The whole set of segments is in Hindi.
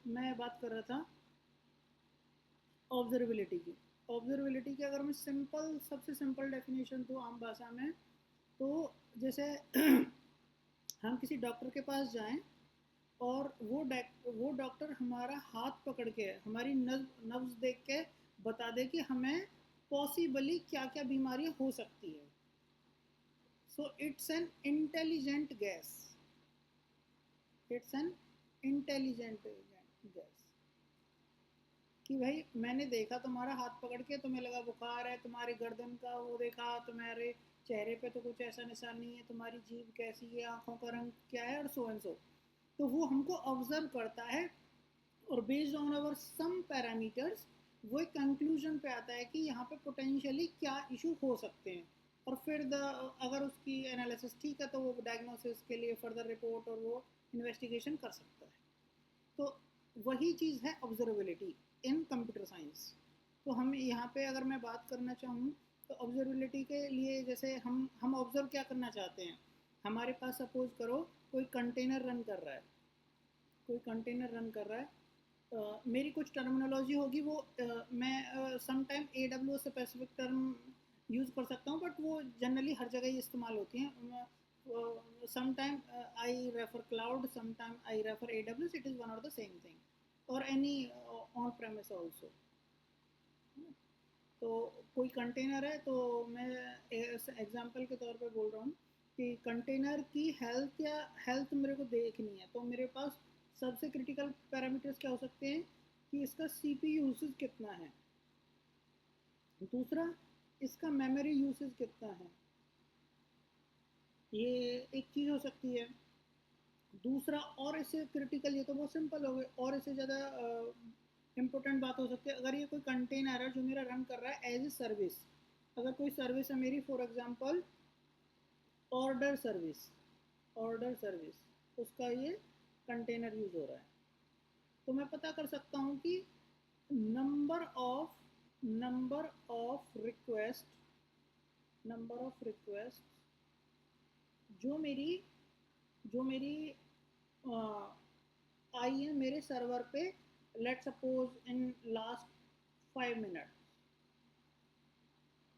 मैं बात कर रहा था ऑब्जर्वेबिलिटी की। ऑब्जर्वेबिलिटी की अगर मैं सबसे सिंपल डेफिनेशन दूँ आम भाषा में, तो जैसे हम किसी डॉक्टर के पास जाएं और वो डॉक्टर हमारा हाथ पकड़ के हमारी नब्ज देख के बता दे कि हमें पॉसिबली क्या क्या बीमारियां हो सकती है। So it's an intelligent gas. It's an intelligent gas कि भाई मैंने देखा तुम्हारा हाथ पकड़ के, तुम्हें लगा बुखार है, तुम्हारी गर्दन का वो देखा, तुम्हारे चेहरे पे तो कुछ ऐसा निशान नहीं है, तुम्हारी जीभ कैसी है, आंखों का रंग क्या है, और सो एंड सो। तो वो हमको ऑब्जर्व करता है और based on our some parameters वो एक कंक्लूजन पे आता है कि यहाँ पे पोटेंशियली क्या इशू हो सकते हैं। और फिर अगर उसकी एनालिसिस ठीक है तो वो डायग्नोसिस के लिए फर्दर रिपोर्ट और वो इन्वेस्टिगेशन कर सकता है। तो वही चीज़ है ऑब्जर्वेबिलिटी इन कंप्यूटर साइंस। तो हम यहाँ पे अगर मैं बात करना चाहूँ तो ऑब्जर्वेबिलिटी के लिए जैसे हम ऑब्जर्व क्या करना चाहते हैं। हमारे पास सपोज करो कोई कंटेनर रन कर रहा है, कोई कंटेनर रन कर रहा है। मेरी कुछ टर्मिनोलॉजी होगी वो मैं some time A W specific term use कर सकता हूँ, बट वो जनरली हर जगह ही इस्तेमाल होती हैं। Some time I refer cloud, some time I refer A W, it is one और द सेम थिंग, और एनी ऑन प्रेमिस ऑल्सो। तो कोई कंटेनर है तो मैं एग्जांपल के तौर पे बोल रहा हूँ कि कंटेनर की हेल्थ मेरे को देखनी है, तो मेरे पास सबसे क्रिटिकल पैरामीटर्स क्या हो सकते हैं कि इसका सीपीयू यूसेज कितना है, दूसरा इसका मेमोरी यूसेज कितना है, ये एक चीज़ हो सकती है। दूसरा और इससे क्रिटिकल, ये तो बहुत सिंपल हो गए, और इससे ज़्यादा इम्पोर्टेंट बात हो सकती है अगर ये कोई कंटेनर है जो मेरा रन कर रहा है एज ए सर्विस। अगर कोई सर्विस है मेरी, for example order service, order service, उसका ये कंटेनर यूज हो रहा है, तो मैं पता कर सकता हूँ कि नंबर ऑफ रिक्वेस्ट जो मेरी आई है मेरे सर्वर पे, let suppose in last 5 minute,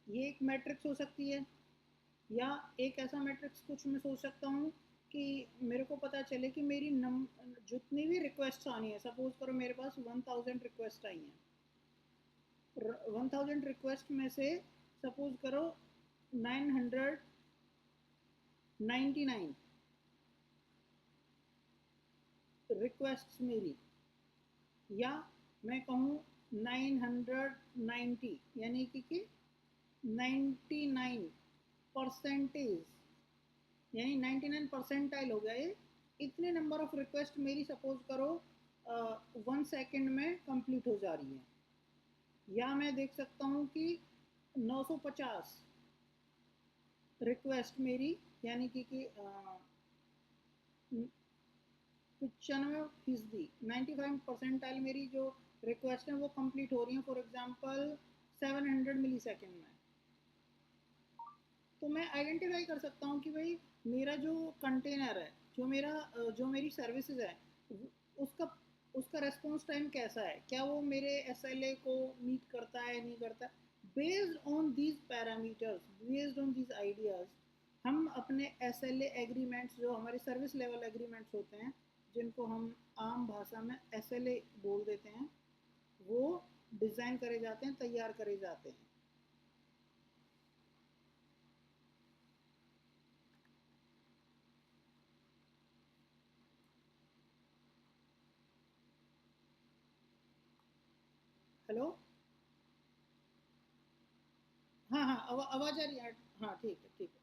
ये एक मैट्रिक्स हो सकती है। या एक ऐसा मैट्रिक्स कुछ मैं सोच सकता हूँ कि मेरे को पता चले कि मेरी जितनी भी रिक्वेस्ट आनी है, सपोज करो मेरे पास 1000 रिक्वेस्ट आई हैं, 1000 रिक्वेस्ट में से सपोज करो 999 रिक्वेस्ट मेरी, या मैं कहूँ 990, यानी कि 99 परसेंटेज, यानी 99 परसेंटाइल हो गया ये। इतने नंबर ऑफ रिक्वेस्ट मेरी सपोज करो 1 सेकेंड में कंप्लीट हो जा रही है। या मैं देख सकता हूँ कि 950 रिक्वेस्ट मेरी, यानी कि 95%, 95 परसेंटाइल मेरी जो रिक्वेस्ट है वो कंप्लीट हो रही है, फॉर एग्जांपल 700 मिली सेकेंड में। तो मैं आइडेंटिफाई कर सकता हूँ कि भाई मेरा जो कंटेनर है, जो मेरी सर्विसेज है, उसका उसका रेस्पॉन्स टाइम कैसा है, क्या वो मेरे एसएलए को मीट करता है नहीं करता। Based on these parameters, based on these ideas, हम अपने एसएलए एग्रीमेंट्स, जो हमारे सर्विस लेवल एग्रीमेंट्स होते हैं, जिनको हम आम भाषा में एसएलए बोल देते हैं, वो डिज़ाइन करे जाते हैं, तैयार करे जाते हैं। हेलो, हाँ हाँ, आवाज़ आ रही है, हाँ ठीक है ठीक है,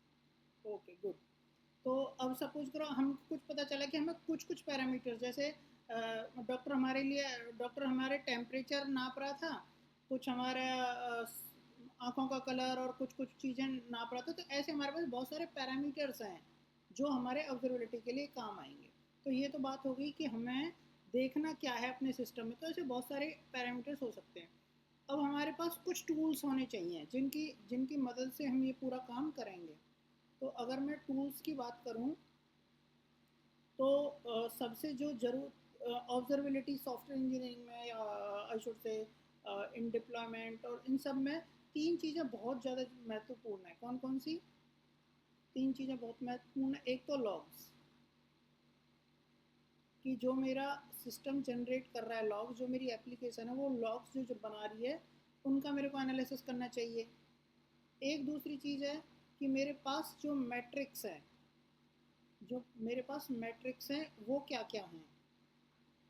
ओके गुड। तो अब सपोज करो हम कुछ पता चला कि हमें कुछ कुछ पैरामीटर, जैसे डॉक्टर हमारे टेम्परेचर नाप रहा था, कुछ हमारा आँखों का कलर और कुछ कुछ चीज़ें नाप रहा था, तो ऐसे हमारे पास बहुत सारे पैरामीटर्स हैं जो हमारे ऑब्जर्वेबिलिटी के लिए काम आएंगे। तो ये तो बात हो गई कि हमें देखना क्या है अपने सिस्टम में, तो ऐसे बहुत सारे पैरामीटर्स हो सकते हैं। अब हमारे पास कुछ टूल्स होने चाहिए जिनकी जिनकी मदद से हम ये पूरा काम करेंगे। तो अगर मैं टूल्स की बात करूं तो सबसे जो ऑब्जर्वेबिलिटी सॉफ्टवेयर इंजीनियरिंग में, या आई शुड से इन डिप्लॉयमेंट और इन सब में तीन चीज़ें बहुत ज़्यादा महत्वपूर्ण है। कौन कौन सी तीन चीज़ें बहुत महत्वपूर्ण है? एक तो लॉग्स, कि जो मेरा सिस्टम जनरेट कर रहा है लॉग्स, जो मेरी एप्लीकेशन है वो लॉग्स जो बना रही है उनका मेरे को एनालिसिस करना चाहिए। एक दूसरी चीज़ है कि मेरे पास जो मैट्रिक्स है, जो मेरे पास मैट्रिक्स हैं वो क्या क्या हैं।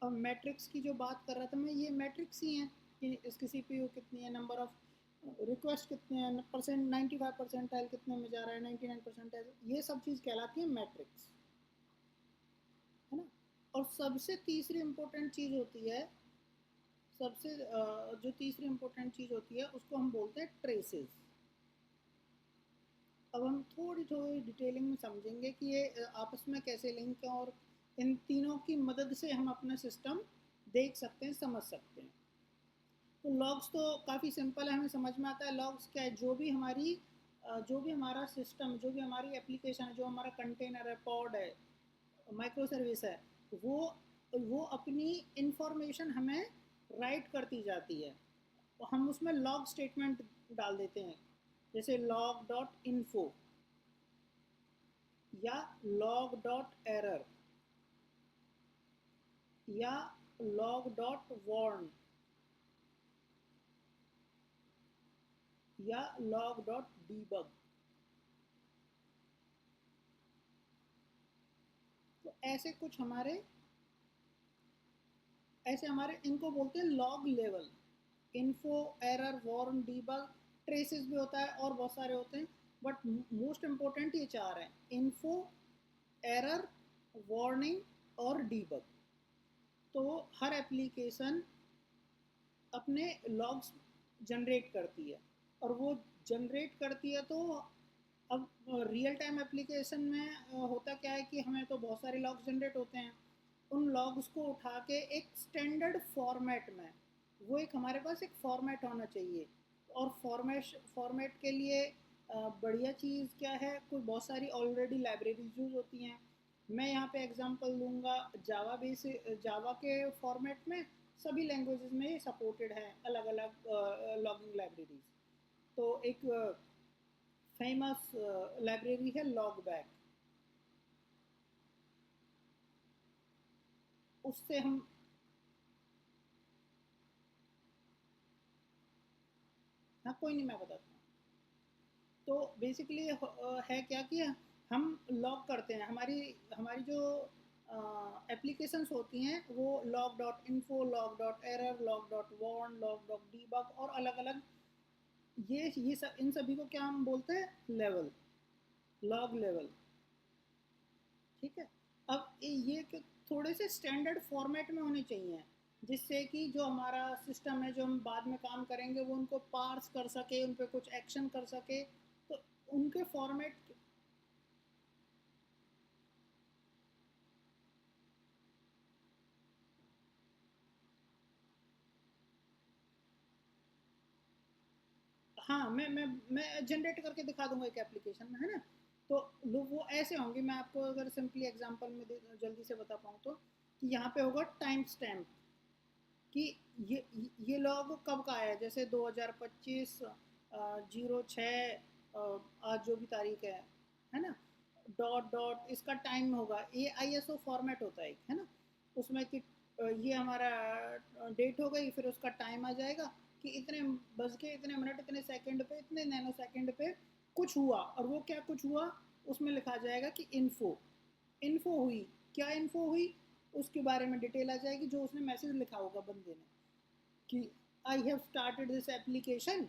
अब मैट्रिक्स की जो बात कर रहा था मैं, ये मैट्रिक्स ही हैं कि इसकी सीपीयू कितनी है, नंबर ऑफ रिक्वेस्ट कितने हैं, परसेंट 95% कितने में जा रहा है, 99%, ये सब चीज़ कहलाती है मैट्रिक्स, है ना। और सबसे तीसरी इम्पोर्टेंट चीज़ होती है, सबसे जो तीसरी इम्पोर्टेंट चीज़ होती है उसको हम बोलते हैं ट्रेसेस। अब हम थोड़ी थोड़ी डिटेलिंग में समझेंगे कि ये आपस में कैसे लिंक है, और इन तीनों की मदद से हम अपना सिस्टम देख सकते हैं, समझ सकते हैं। तो लॉग्स तो काफ़ी सिंपल है, हमें समझ में आता है। लॉग्स क्या है? जो भी हमारी जो भी हमारा सिस्टम, जो भी हमारी एप्लीकेशन है, जो हमारा कंटेनर है, पॉड है, माइक्रो सर्विस है, वो अपनी इंफॉर्मेशन हमें राइट करती जाती है। तो हम उसमें लॉग स्टेटमेंट डाल देते हैं, जैसे लॉग डॉट इन्फो या लॉग डॉट एरर या लॉग डॉट वार्न या लॉग डॉट डीबग। तो ऐसे हमारे इनको बोलते हैं log level. Info, error, warn, debug, traces भी होता है और बहुत सारे होते हैं, बट मोस्ट इंपॉर्टेंट ये चार हैं: इन्फो, एरर, वार्निंग और डीबग। तो हर एप्लीकेशन अपने लॉग्स जनरेट करती है, और वो जनरेट करती है। तो अब रियल टाइम एप्लीकेशन में होता क्या है कि हमें तो बहुत सारे लॉग्स जनरेट होते हैं, उन लॉग्स को उठा के एक स्टैंडर्ड फॉर्मेट में, वो एक हमारे पास एक फॉर्मेट होना चाहिए। और फॉर्मेट के लिए बढ़िया चीज़ क्या है, कोई बहुत सारी ऑलरेडी लाइब्रेरीज यूज होती हैं। मैं यहाँ पे एग्जांपल दूंगा जावा बेस, जावा के फॉर्मेट में सभी लैंग्वेजेस में सपोर्टेड है अलग अलग लॉगिंग लाइब्रेरीज। तो एक फेमस लाइब्रेरी है लॉगबैक, उससे हम, हाँ कोई नहीं, मैं बताता हूँ। तो बेसिकली है क्या कि हम लॉग करते हैं, हमारी हमारी जो एप्लीकेशंस होती हैं वो log dot info, log dot error, log dot warn, log dot debug और अलग अलग, ये सब, इन सभी को क्या हम बोलते हैं? Level, log level. ठीक है। अब ये थोड़े से स्टैंडर्ड फॉर्मेट में होने चाहिए, जिससे कि जो हमारा सिस्टम है, जो हम बाद में काम करेंगे, वो उनको पार्स कर सके, उन पर कुछ एक्शन कर सके। तो उनके फॉर्मेट, हाँ, मैं जनरेट करके दिखा दूंगा एक एप्लीकेशन में, है ना। तो वो ऐसे होंगे, मैं आपको अगर सिंपली एग्जांपल में जल्दी से बता पाऊँ तो, कि यहाँ पे होगा टाइम स्टैम्प, कि ये ये लॉग कब का है, जैसे 2025 06 आज जो भी तारीख है ना, डॉट डॉट इसका टाइम होगा। ये आईएसओ फॉर्मेट होता है एक, है ना। उसमें कि ये हमारा डेट हो गई, फिर उसका टाइम आ जाएगा कि इतने बज के इतने मिनट इतने सेकंड पे इतने नैनो सेकंड पे कुछ हुआ, और वो क्या कुछ हुआ उसमें लिखा जाएगा कि इन्फो, इन्फो हुई, क्या इन्फो हुई, उसके बारे में डिटेल आ जाएगी, जो उसने मैसेज लिखा होगा बंदे ने, कि I have started this application,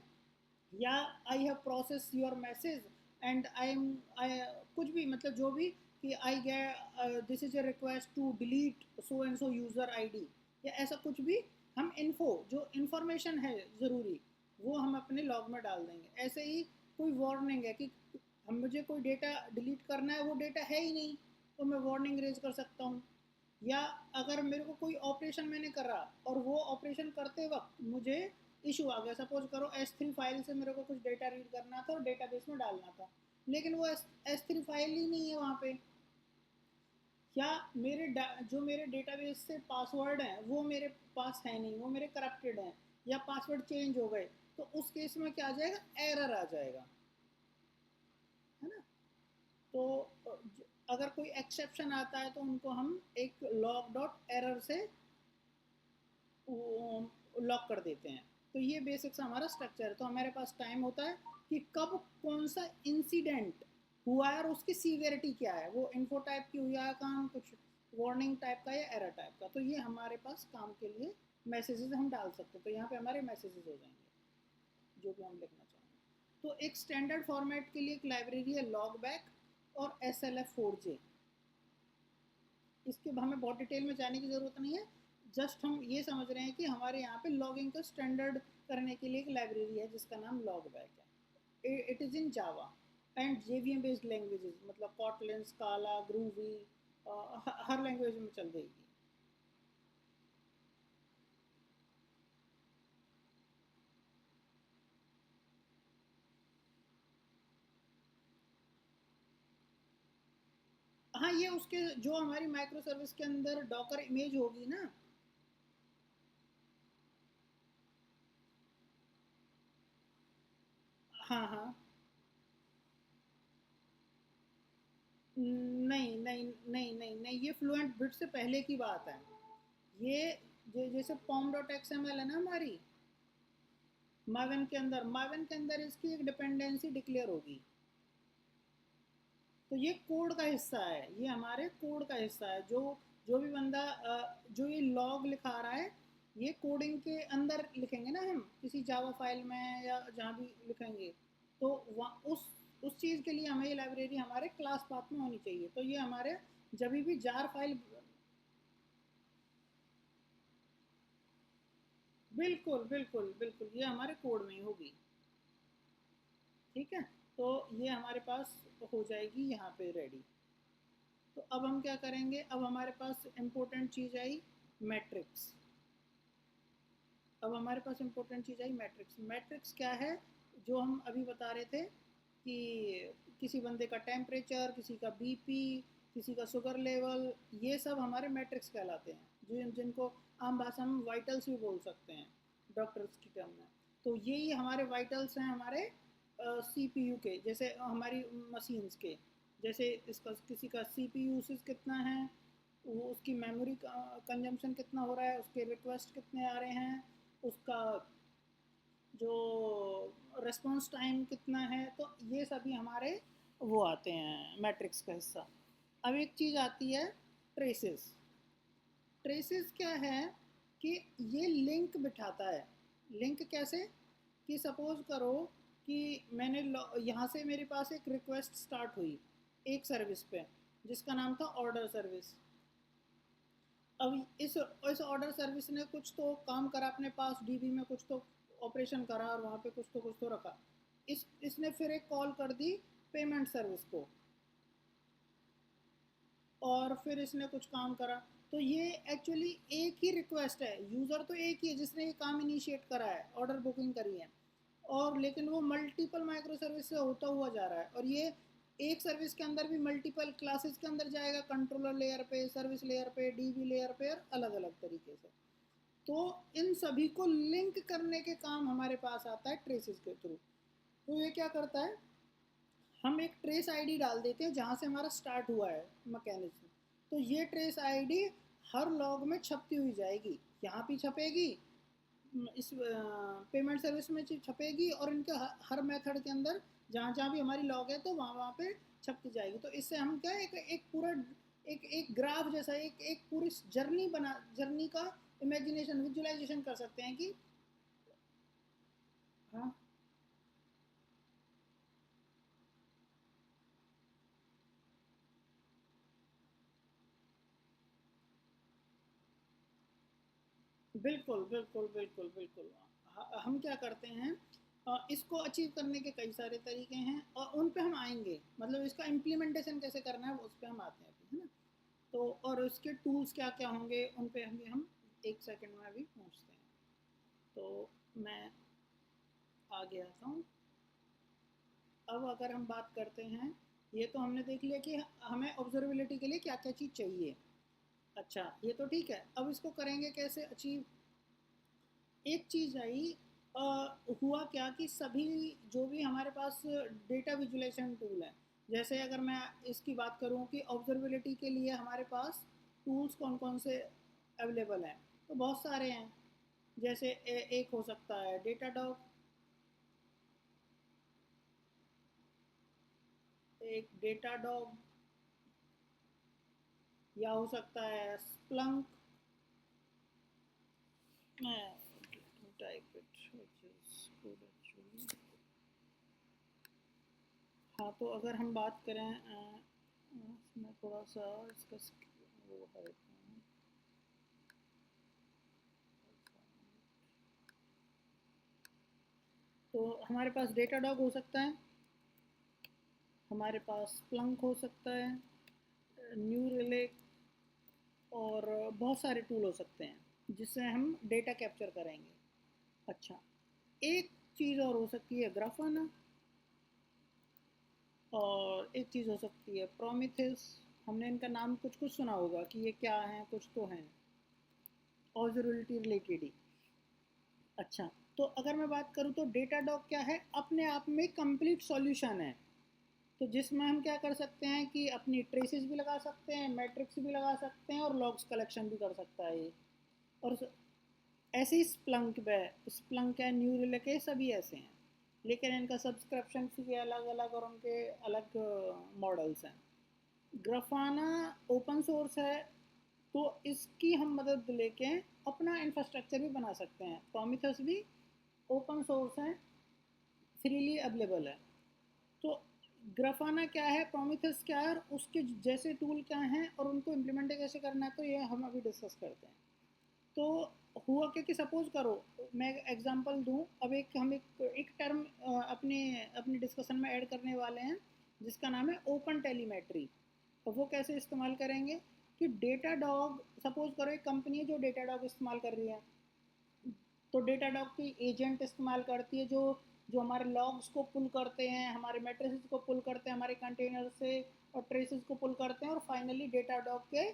या I have process your message and I कुछ भी, मतलब जो भी, कि I get this is a request to delete so and so user ID, या ऐसा कुछ भी। हम इन्फो, जो इन्फॉर्मेशन है ज़रूरी, वो हम अपने लॉग में डाल देंगे। ऐसे ही कोई वार्निंग है कि हम, मुझे कोई डेटा डिलीट करना है, वो डेटा है ही नहीं, तो मैं वार्निंग रेज कर सकता हूँ। या अगर मेरे को कोई ऑपरेशन मैंने करा, और वो ऑपरेशन करते वक्त मुझे इशू आ गया, सपोज करो S3 फाइल से मेरे को कुछ डेटा रीड करना था और डेटाबेस में डालना था, लेकिन वो S3 फाइल ही नहीं है वहाँ पे, क्या जो मेरे डेटाबेस से पासवर्ड हैं वो मेरे पास है नहीं, वो मेरे करप्टेड हैं, या पासवर्ड चेंज हो गए, तो उस केस में क्या आ जाएगा, एरर आ जाएगा, है ना। तो अगर कोई एक्सेप्शन आता है तो उनको हम एक लॉग डॉट एरर से लॉक कर देते हैं। तो ये बेसिक्स हमारा स्ट्रक्चर है। तो हमारे पास टाइम होता है कि कब कौन सा इंसिडेंट हुआ है और उसकी सीवियरिटी क्या है, वो इन्फो टाइप की हुई है काम, कुछ वार्निंग टाइप का या एरर टाइप का। तो ये हमारे पास काम के लिए मैसेजेस हम डाल सकते हैं। तो यहाँ पे हमारे मैसेजेस हो जाएंगे जो भी हम लिखना चाहेंगे। तो एक स्टैंडर्ड फॉर्मेट के लिए एक लाइब्रेरी है लॉग बैक और SLF4J। इसके हमें बहुत डिटेल में जाने की ज़रूरत नहीं है, जस्ट हम ये समझ रहे हैं कि हमारे यहाँ पे लॉगिंग का स्टैंडर्ड करने के लिए एक लाइब्रेरी है जिसका नाम लॉगबैक है। It is in Java and JVM based languages, मतलब कॉटलिन, स्काला, ग्रूवी, हर लैंग्वेज में चल जाएगी। हाँ, ये उसके जो हमारी माइक्रो सर्विस के अंदर डॉकर इमेज होगी ना। हाँ हाँ। नहीं नहीं नहीं नहीं नहीं, ये फ्लुएंट बिट से पहले की बात है। ये जैसे पॉम डॉट XML है ना हमारी, मावन के अंदर इसकी एक डिपेंडेंसी डिक्लेयर होगी। तो ये कोड का हिस्सा है, ये हमारे कोड का हिस्सा है। जो भी बंदा जो ये लॉग लिखा रहा है, ये कोडिंग के अंदर लिखेंगे ना हम, किसी जावा फाइल में या जहाँ भी लिखेंगे, तो उस चीज़ के लिए हमें ये लाइब्रेरी हमारे क्लास पाथ में होनी चाहिए। तो ये हमारे जब भी जार फाइल, बिल्कुल बिल्कुल बिल्कुल, ये हमारे कोड में ही होगी। ठीक है, तो ये हमारे पास हो जाएगी यहाँ पे रेडी। तो अब हम क्या करेंगे, अब हमारे पास इम्पोर्टेंट चीज़ आई मैट्रिक्स। अब हमारे पास इम्पोर्टेंट चीज़ आई मैट्रिक्स। मैट्रिक्स क्या है, जो हम अभी बता रहे थे कि किसी बंदे का टेम्परेचर, किसी का BP, किसी का शुगर लेवल, ये सब हमारे मैट्रिक्स कहलाते हैं, जिनको आम भाषा में वाइटल्स भी बोल सकते हैं डॉक्टर्स की टर्म में। तो यही हमारे वाइटल्स हैं हमारे CPU के, जैसे हमारी मशीन्स के। जैसे इसका किसी का CPU यूसेज कितना है, वो उसकी मेमोरी कंजम्पशन कितना हो रहा है, उसके रिक्वेस्ट कितने आ रहे हैं, उसका जो रिस्पॉन्स टाइम कितना है, तो ये सभी हमारे वो आते हैं मैट्रिक्स का हिस्सा। अब एक चीज़ आती है ट्रेसेस। ट्रेसेस क्या है कि ये लिंक बिठाता है। लिंक कैसे, कि सपोज करो कि मैंने यहाँ से मेरे पास एक रिक्वेस्ट स्टार्ट हुई एक सर्विस पे जिसका नाम था ऑर्डर सर्विस। अब इस ऑर्डर सर्विस ने कुछ तो काम करा अपने पास, DB में कुछ तो ऑपरेशन करा और वहाँ पे कुछ तो रखा। इसने फिर एक कॉल कर दी पेमेंट सर्विस को, और फिर इसने कुछ काम करा। तो ये एक्चुअली एक ही रिक्वेस्ट है, यूज़र तो एक ही है जिसने ये काम इनिशिएट करा है, ऑर्डर बुकिंग करी है, और लेकिन वो मल्टीपल माइक्रो सर्विस से होता हुआ जा रहा है। और ये एक सर्विस के अंदर भी मल्टीपल क्लासेस के अंदर जाएगा, कंट्रोलर लेयर पे, सर्विस लेयर पे, DB लेयर पे, और अलग अलग तरीके से। तो इन सभी को लिंक करने के काम हमारे पास आता है ट्रेसेस के थ्रू। तो ये क्या करता है, हम एक ट्रेस आईडी डाल देते हैं जहाँ से हमारा स्टार्ट हुआ है मैकेनिज्म। तो ये ट्रेस आईडी हर लॉग में छपती हुई जाएगी, यहाँ भी छपेगी, इस पेमेंट सर्विस में छपेगी, और इनके हर मेथड के अंदर जहाँ जहाँ भी हमारी लॉग है तो वहाँ वहाँ पे छपती जाएगी। तो इससे हम क्या एक पूरा एक ग्राफ जैसा एक पूरी जर्नी का इमेजिनेशन, विजुअलाइजेशन कर सकते हैं कि हाँ। बिल्कुल बिल्कुल बिल्कुल बिल्कुल। हम क्या करते हैं, इसको अचीव करने के कई सारे तरीके हैं और उन पे हम आएंगे, मतलब इसका इम्प्लीमेंटेशन कैसे करना है उस पर हम आते हैं अभी, है ना। तो और उसके टूल्स क्या क्या होंगे उन पे हम एक सेकंड में अभी पहुंचते हैं। तो मैं आगे आता हूँ। अब अगर हम बात करते हैं ये तो हमने देख लिया कि हमें ऑब्जर्वेबिलिटी के लिए क्या क्या चीज़ चाहिए। अच्छा, ये तो ठीक है, अब इसको करेंगे कैसे अचीव। एक चीज़ आई, हुआ क्या कि सभी जो भी हमारे पास डेटा विजुलाइजेशन टूल है, जैसे अगर मैं इसकी बात करूं कि ऑब्जर्वेबिलिटी के लिए हमारे पास टूल्स कौन कौन से अवेलेबल हैं, तो बहुत सारे हैं। जैसे एक हो सकता है डेटाडॉग, एक डेटाडॉग, या हो सकता है स्प्लंक। मैं type it which is good actually. हाँ, तो अगर हम बात करें मैं थोड़ा सा इसका वो है, तो हमारे पास डेटाडॉग हो सकता है, हमारे पास स्प्लंक हो सकता है, न्यू रिलेक, और बहुत सारे टूल हो सकते हैं जिससे हम डेटा कैप्चर करेंगे। अच्छा, एक चीज़ और हो सकती है ग्राफाना, और एक चीज़ हो सकती है प्रोमीथेस। हमने इनका नाम कुछ कुछ सुना होगा कि ये क्या है, कुछ तो हैं ऑब्जर्वेबिलिटी रिलेटेड ही। अच्छा, तो अगर मैं बात करूँ तो डेटाडॉग क्या है, अपने आप में कंप्लीट सॉल्यूशन है। तो जिसमें हम क्या कर सकते हैं कि अपनी ट्रेसेस भी लगा सकते हैं, मैट्रिक्स भी लगा सकते हैं, और लॉग्स कलेक्शन भी कर सकता है ये। और ऐसे ही स्प्लंक है, न्यू रिले के सभी ऐसे हैं, लेकिन इनका सब्सक्रिप्शन फी अलग अलग और उनके अलग मॉडल्स हैं। ग्राफाना ओपन सोर्स है, तो इसकी हम मदद लेके अपना इंफ्रास्ट्रक्चर भी बना सकते हैं। प्रोमीथेस भी ओपन सोर्स है, फ्रीली अवेलेबल है। तो ग्राफाना क्या है, प्रोमीथेस क्या है, और उसके जैसे टूल क्या हैं, और उनको इम्प्लीमेंट कैसे करना है, तो ये हम अभी डिस्कस करते हैं। तो हुआ क्या कि सपोज करो, मैं एग्जांपल दूं, अब एक टर्म अपने अपने डिस्कशन में ऐड करने वाले हैं जिसका नाम है ओपन टेलीमेट्री। तो वो कैसे इस्तेमाल करेंगे कि डेटा डॉग, सपोज करो एक कंपनी है जो डेटा डॉग इस्तेमाल कर रही है, तो डेटाडॉग की एजेंट इस्तेमाल करती है जो जो हमारे लॉग्स को पुल करते हैं, हमारे मैट्रिसेस को पुल करते हैं, हमारे कंटेनर से, और ट्रेसेस को पुल करते हैं, और फाइनली डेटाडॉग के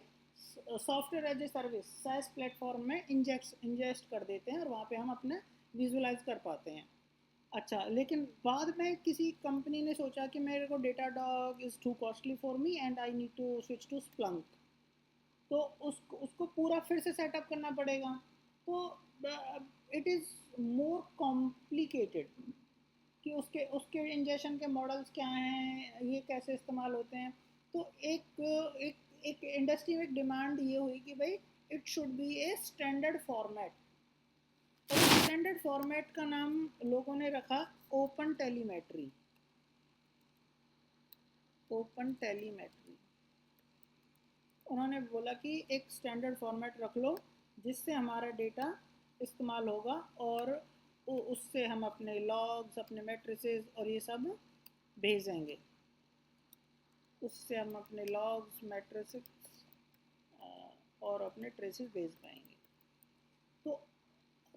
software as a service size platform में इंजेस्ट कर देते हैं, और वहाँ पे हम अपने विजुलाइज कर पाते हैं। अच्छा, लेकिन बाद में किसी कंपनी ने सोचा कि मेरे को Datadog is too costly for me and I need to switch to Splunk. तो उसको पूरा फिर से सेटअप करना पड़ेगा। तो इट इज़ मोर कॉम्प्लिकेटेड कि उसके उसके इंजेक्शन के मॉडल्स क्या हैं, ये कैसे इस्तेमाल होते हैं। तो एक एक इंडस्ट्री में एक डिमांड ये हुई कि भाई it should be a standard format, और स्टैंडर्ड फॉर्मेट का नाम लोगों ने रखा ओपन टेलीमेट्री। ओपन टेलीमेट्री, उन्होंने बोला कि एक स्टैंडर्ड फॉर्मेट रख लो जिससे हमारा डेटा इस्तेमाल होगा, और उससे हम अपने लॉग्स, अपने मैट्रिसेस और ये सब भेजेंगे। उससे हम अपने लॉग्स, मैट्रिसेस और अपने ट्रेसेस भेज पाएंगे।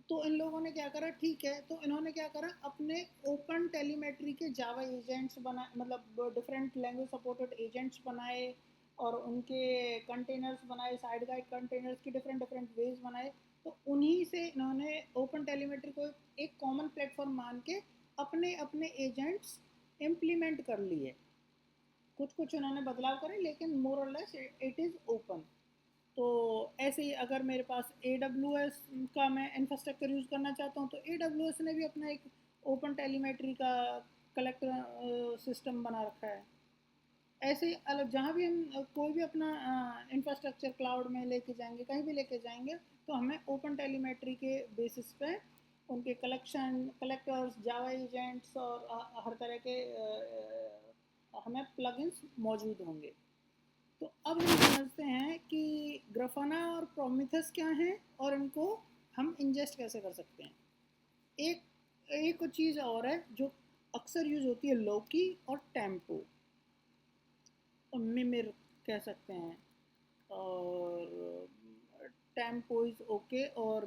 तो इन लोगों ने क्या करा, ठीक है, तो इन्होंने क्या करा, अपने ओपन टेलीमेट्री के जावा एजेंट्स बना, मतलब डिफरेंट लैंग्वेज सपोर्टेड एजेंट्स बनाए, और उनके कंटेनर्स बनाए, साइड गाइड कंटेनर्स की डिफरेंट डिफरेंट वेज बनाए। तो उन्हीं से इन्होंने ओपन टेलीमेट्री को एक कॉमन प्लेटफॉर्म मान के अपने अपने एजेंट्स इम्प्लीमेंट कर लिए। कुछ कुछ उन्होंने बदलाव करे, लेकिन मोर और लेस इट इज़ ओपन। तो ऐसे ही अगर मेरे पास AWS का मैं इंफ्रास्ट्रक्चर यूज़ करना चाहता हूँ, तो AWS ने भी अपना एक ओपन टेलीमेट्री का कलेक्टर सिस्टम बना रखा है। ऐसे ही अलग जहाँ भी हम कोई भी अपना इंफ्रास्ट्रक्चर क्लाउड में लेके जाएंगे, कहीं भी लेके जाएंगे, तो हमें ओपन टेलीमेट्री के बेसिस पे उनके कलेक्टर्स, जावा एजेंट्स, और हर तरह के हमें प्लगइन्स मौजूद होंगे। तो अब हम समझते हैं कि ग्राफाना और प्रोमीथेस क्या हैं, और इनको हम इंजेस्ट कैसे कर सकते हैं। एक एक चीज़ और है जो अक्सर यूज होती है, लोकी और टेम्पो, मिमिर कह सकते हैं, और टेम्पो इज़ ओके, और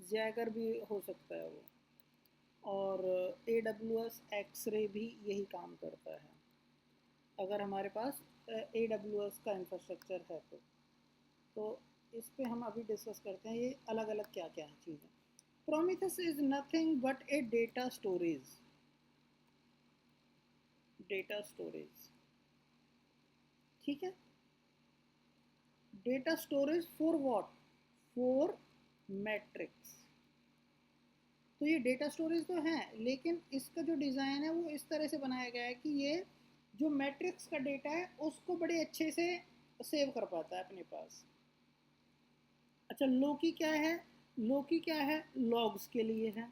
जैगर भी हो सकता है वो, और AWS एक्सरे भी यही काम करता है। अगर हमारे पास AWS का इंफ्रास्ट्रक्चर है तो इस पे हम अभी डिस्कस करते हैं ये अलग अलग क्या क्या है चीज़ें। Prometheus is nothing but a data storage, ठीक है। Data storage for what, for matrix. तो ये डेटा स्टोरेज तो है, लेकिन इसका जो डिज़ाइन है वो इस तरह से बनाया गया है कि ये जो मैट्रिक्स का डेटा है उसको बड़े अच्छे से सेव कर पाता है अपने पास। अच्छा, लोकी क्या है? लोकी क्या है? लॉग्स के लिए है।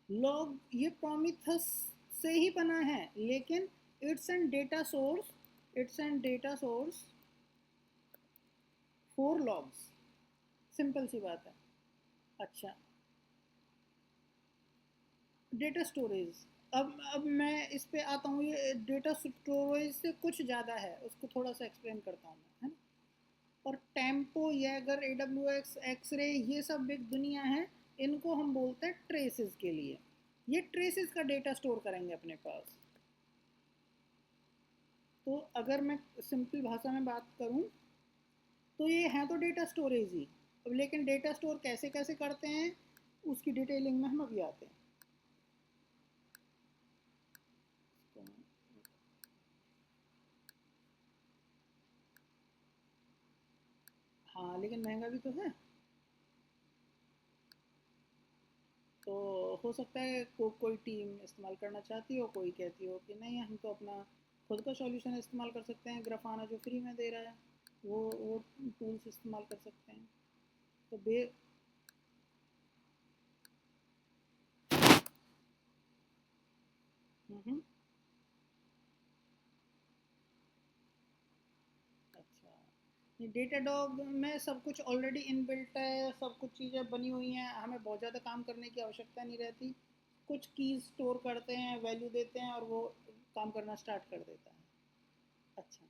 लॉग ये प्रोमीथस से ही बना है, लेकिन it's an data source, it's an data source for logs. Simple सी बात है। अच्छा, डेटा स्टोरेज, अब मैं इस पे आता हूँ। ये डेटा स्टोरेज से कुछ ज़्यादा है, उसको थोड़ा सा एक्सप्लेन करता हूँ मैं, है ना। और टेम्पो, येगर, AWS, एक्सरे, ये सब एक दुनिया है, इनको हम बोलते हैं ट्रेसेस के लिए। ये ट्रेसेस का डेटा स्टोर करेंगे अपने पास। तो अगर मैं सिंपल भाषा में बात करूँ तो ये है तो डेटा स्टोरेज ही, लेकिन डेटा स्टोर कैसे कैसे करते हैं उसकी डिटेलिंग में हम अभी आते हैं। हाँ, लेकिन महंगा भी तो है। तो हो सकता है कोई टीम इस्तेमाल करना चाहती हो, कोई कहती हो कि नहीं हम तो अपना खुद का सॉल्यूशन इस्तेमाल कर सकते हैं, ग्राफाना जो फ्री में दे रहा है वो टूल्स इस्तेमाल कर सकते हैं। तो हम्म, अच्छा, ये डेटाडॉग में सब कुछ ऑलरेडी इनबिल्ट है, सब कुछ चीज़ें बनी हुई हैं, हमें बहुत ज़्यादा काम करने की आवश्यकता नहीं रहती। कुछ कीज स्टोर करते हैं, वैल्यू देते हैं और वो काम करना स्टार्ट कर देता है। अच्छा,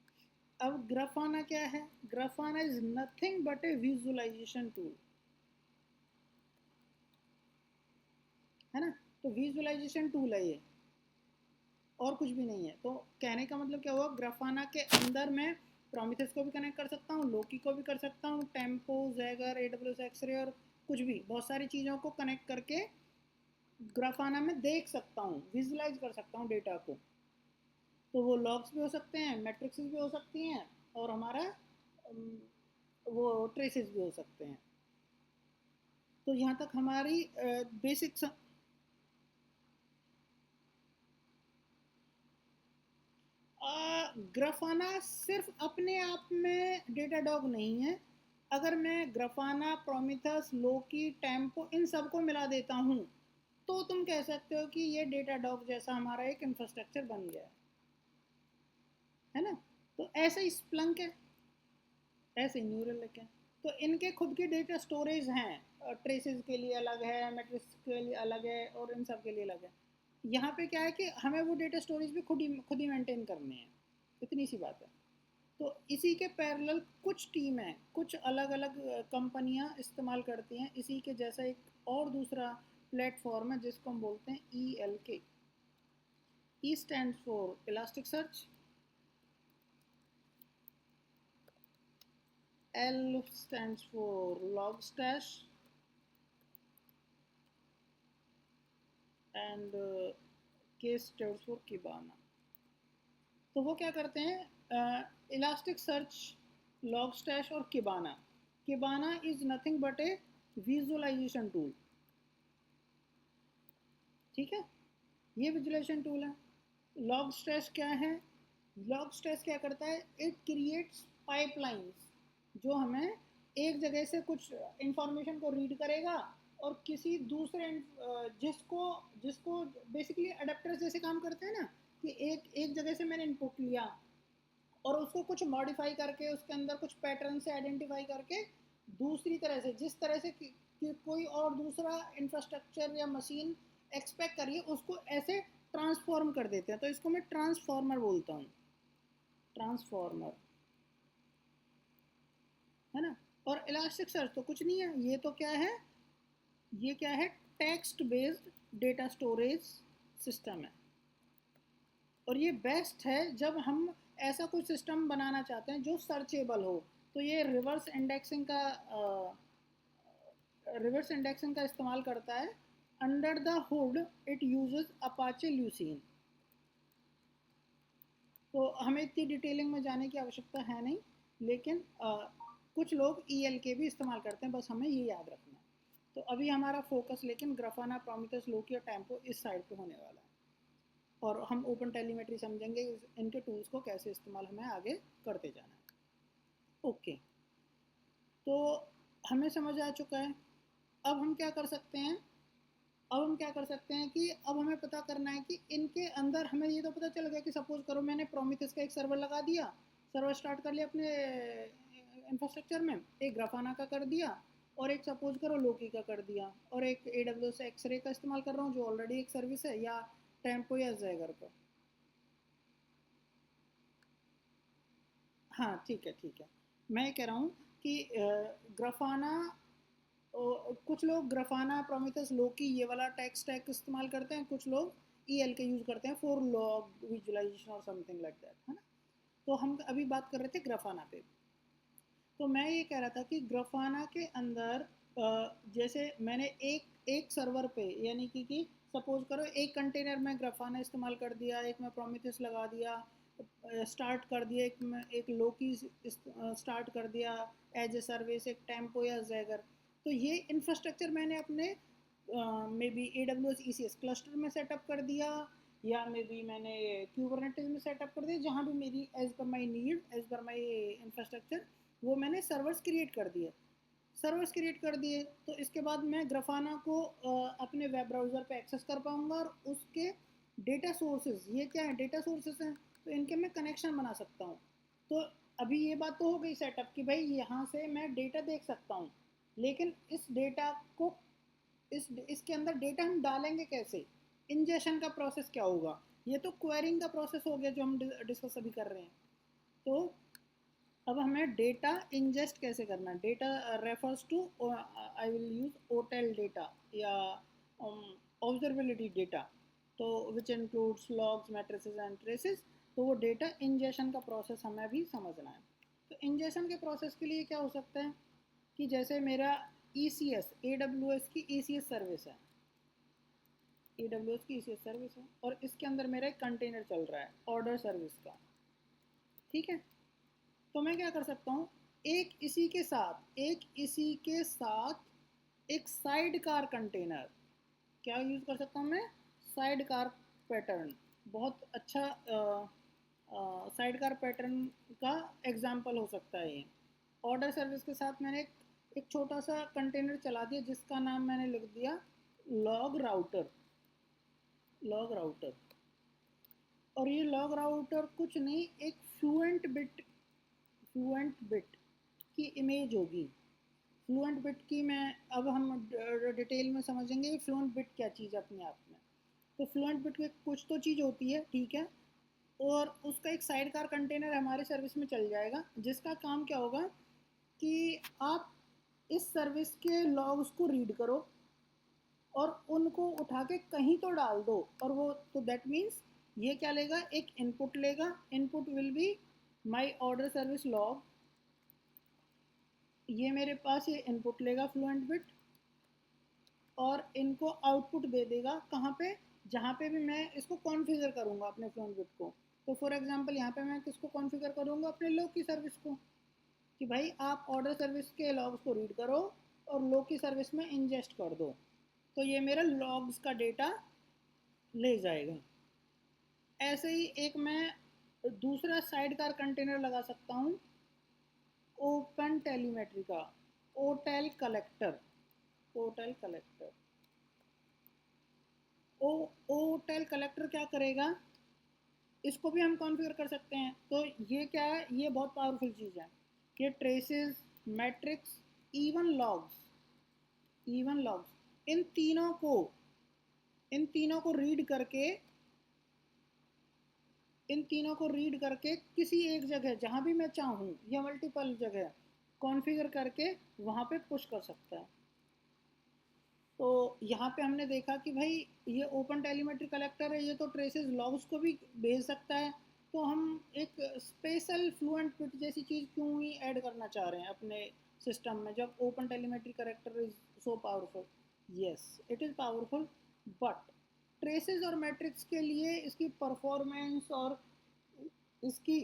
अब ग्राफाना क्या है? Grafana is nothing but a visualisation tool, है ना। तो विजुअलाइजेशन टूल है ये, और कुछ भी नहीं है। तो कहने का मतलब क्या हुआ, ग्राफाना के अंदर मैं प्रोमिथेस को भी कनेक्ट कर सकता हूँ, लोकी को भी कर सकता हूँ, टेम्पो, जैगर, AWS, एक्सरे और कुछ भी, बहुत सारी चीज़ों को कनेक्ट करके ग्राफाना में देख सकता हूँ, विजुलाइज कर सकता हूँ डेटा को। तो वो लॉग्स भी हो सकते हैं, मैट्रिक्स भी हो सकती हैं, और हमारा वो ट्रेसेस भी हो सकते हैं। तो यहाँ तक हमारी बेसिक। ग्राफाना सिर्फ अपने आप में डेटाडॉग नहीं है। अगर मैं ग्राफाना, प्रोमिथस, लोकी, टेम्पो इन सबको मिला देता हूँ तो तुम कह सकते हो कि ये डेटाडॉग जैसा हमारा एक इंफ्रास्ट्रक्चर बन गया है ना। तो ऐसे ही स्प्लंक है, ऐसे ही न्यूरल है क्या। तो इनके खुद के डेटा स्टोरेज हैं, ट्रेसेस के लिए अलग है, मैट्रिक्स के लिए अलग है, और इन सब के लिए अलग है। यहाँ पे क्या है कि हमें वो डेटा स्टोरेज भी खुद ही मेंटेन करने हैं, इतनी सी बात है। तो इसी के पैरेलल कुछ टीम है, कुछ अलग अलग कंपनियां इस्तेमाल करती हैं इसी के जैसा एक और दूसरा प्लेटफॉर्म है जिसको हम बोलते हैं ELK। E stand for elastic search, L stands for Logstash, and K stands for Kibana। तो वो क्या करते हैं, इलास्टिक सर्च, लॉगस्टैश और Kibana. Kibana is nothing but a visualisation tool, ठीक है। ये विजुअलाइजेशन टूल है। लॉगस्टैश क्या है? लॉगस्टैश क्या करता है? इट क्रिएट्स पाइपलाइंस जो हमें एक जगह से कुछ इंफॉर्मेशन को रीड करेगा और किसी दूसरे जिसको जिसको बेसिकली अडेप्टर जैसे काम करते हैं ना, कि एक एक जगह से मैंने इनपुट लिया और उसको कुछ मॉडिफाई करके उसके अंदर कुछ पैटर्न से आइडेंटिफाई करके दूसरी तरह से, जिस तरह से कि कोई और दूसरा इंफ्रास्ट्रक्चर या मशीन एक्सपेक्ट करिए, उसको ऐसे ट्रांसफॉर्म कर देते हैं। तो इसको मैं ट्रांसफॉर्मर बोलता हूँ, ट्रांसफॉर्मर, है ना। और इलास्टिक सर्च तो कुछ नहीं है, ये तो क्या है, ये क्या है, text based data storage system है। और ये बेस्ट है जब हम ऐसा कुछ सिस्टम बनाना चाहते हैं जो सर्चेबल हो। तो ये रिवर्स इंडेक्सिंग का इस्तेमाल करता है। Under the hood it uses Apache leucine. तो हमें इतनी डिटेलिंग में जाने की आवश्यकता है नहीं, लेकिन कुछ लोग ELK भी इस्तेमाल करते हैं, बस हमें ये याद रखना है। तो अभी हमारा फोकस लेकिन ग्राफाना, प्रोमीथियस, लोकी और टेम्पो इस साइड पे होने वाला है, और हम ओपन टेलीमेट्री समझेंगे, इनके टूल्स को कैसे इस्तेमाल हमें आगे करते जाना है। ओके, तो हमें समझ आ चुका है। अब हम क्या कर सकते हैं, कि अब हमें पता करना है कि इनके अंदर, हमें ये तो पता चल गया कि सपोज करो मैंने प्रोमीथियस का एक सर्वर लगा दिया, सर्वर स्टार्ट कर लिया अपने इंफ्रास्ट्रक्चर में, एक ग्राफाना का कर दिया, और एक सपोज करो लोकी का कर दिया, और एक AWS एक्सरे का इस्तेमाल कर रहा हूँ जो ऑलरेडी एक सर्विस है, या टेम्पो या ज़ैगर का। हाँ ठीक है, मैं ये कह रहा हूँ कि ग्राफाना, कुछ लोग ग्राफाना, प्रोमीथियस, लोकी ये वाला टेक स्टैक इस्तेमाल करते हैं, कुछ लोग ELK यूज़ करते हैं फॉर लॉग विजुअलाइजेशन और समथिंग लाइक दैट, है ना। तो हम अभी बात कर रहे थे ग्राफाना पे। तो मैं ये कह रहा था कि ग्राफाना के अंदर जैसे मैंने एक एक सर्वर पे, यानी कि सपोज करो एक कंटेनर में ग्राफाना इस्तेमाल कर दिया, एक में प्रोमीथियस लगा दिया, स्टार्ट कर दिया, एक लोकी स्टार्ट कर दिया एज ए सर्विस, एक टेम्पो या ज़ैगर। तो ये इंफ्रास्ट्रक्चर मैंने अपने may be AWS ECS cluster में सेटअप कर दिया, या मे बी मैंने क्यूबरनेटिस में सेटअप कर दिया, जहाँ भी मेरी एज पर माई नीड, एज पर माई इंफ्रास्ट्रक्चर, वो मैंने सर्वर्स क्रिएट कर दिए। तो इसके बाद मैं ग्राफाना को अपने वेब ब्राउज़र पे एक्सेस कर पाऊँगा, और उसके डेटा सोर्सेज, ये क्या है, डेटा सोर्सेज हैं, तो इनके मैं कनेक्शन बना सकता हूँ। तो अभी ये बात तो हो गई सेटअप की भाई यहाँ से मैं डेटा देख सकता हूँ, लेकिन इस डेटा को, इसके अंदर डेटा हम डालेंगे कैसे, इंजेक्शन का प्रोसेस क्या होगा, ये तो क्वेरिंग का प्रोसेस हो गया जो हम डिस्कस अभी कर रहे हैं। तो अब हमें डेटा इंजेस्ट कैसे करना है। Data refers to, I will use OTel data या ऑब्जर्वेबिलिटी डेटा, तो which includes logs, matrices and traces. तो वो डेटा इंजेक्शन का प्रोसेस हमें भी समझना है। तो इंजेक्शन के प्रोसेस के लिए क्या हो सकता है कि जैसे मेरा ECS, AWS की ECS सर्विस है, और इसके अंदर मेरा एक कंटेनर चल रहा है ऑर्डर सर्विस का, ठीक है। तो मैं क्या कर सकता हूँ, एक एक साइड कार कंटेनर, क्या यूज़ कर सकता हूँ मैं, साइड कार पैटर्न। बहुत अच्छा साइड कार पैटर्न का एग्जाम्पल हो सकता है ये। ऑर्डर सर्विस के साथ मैंने एक छोटा सा कंटेनर चला दिया, जिसका नाम मैंने लिख दिया लॉग राउटर। और ये लॉग राउटर कुछ नहीं, एक फ्लुएंट बिट की इमेज होगी। फ्लुएंट बिट की मैं, अब हम डिटेल में समझेंगे फ्लुएंट बिट क्या चीज़ है अपने आप में। तो फ्लुएंट बिट की कुछ तो चीज़ होती है, ठीक है, और उसका एक साइड कार कंटेनर हमारे सर्विस में चल जाएगा, जिसका काम क्या होगा कि आप इस सर्विस के लॉग्स को रीड करो और उनको उठा के कहीं तो डाल दो, और वो, तो दैट मीन्स ये क्या लेगा, एक इनपुट लेगा, input will be my order service log, ये मेरे पास ये इनपुट लेगा फ्लुएंट बिट, और इनको आउटपुट दे देगा कहाँ पे, जहाँ पे भी मैं इसको कॉन्फ़िगर करूँगा अपने फ्लुएंट बिट को। तो फॉर एग्जांपल यहाँ पे मैं किसको कॉन्फ़िगर करूँगा, अपने लॉग की सर्विस को, कि भाई आप ऑर्डर सर्विस के लॉग्स को रीड करो और लॉग की सर्विस में इंजेस्ट कर दो, तो ये मेरा लॉग्स का डेटा ले जाएगा। ऐसे ही एक मैं दूसरा साइड कार कंटेनर लगा सकता हूँ ओपन टेलीमेट्री का, ओटेल कलेक्टर। ओ ओटेल कलेक्टर क्या करेगा, इसको भी हम कॉन्फ़िगर कर सकते हैं। तो ये क्या है, ये बहुत पावरफुल चीज़ है। ये ट्रेसेस, मैट्रिक्स, इवन लॉग्स इन तीनों को रीड करके किसी एक जगह, जहाँ भी मैं चाहूँ या मल्टीपल जगह कॉन्फ़िगर करके वहाँ पे पुश कर सकता है। तो यहाँ पे हमने देखा कि भाई ये ओपन टेलीमेट्री कलेक्टर है, ये तो ट्रेसेस लॉग्स को भी भेज सकता है। तो हम एक स्पेशल फ्लुएंट बिट जैसी चीज़ क्यों ही ऐड करना चाह रहे हैं अपने सिस्टम में, जब open telemetry character is so powerful? Yes, it is powerful, but traces और मैट्रिक्स के लिए इसकी परफॉर्मेंस और इसकी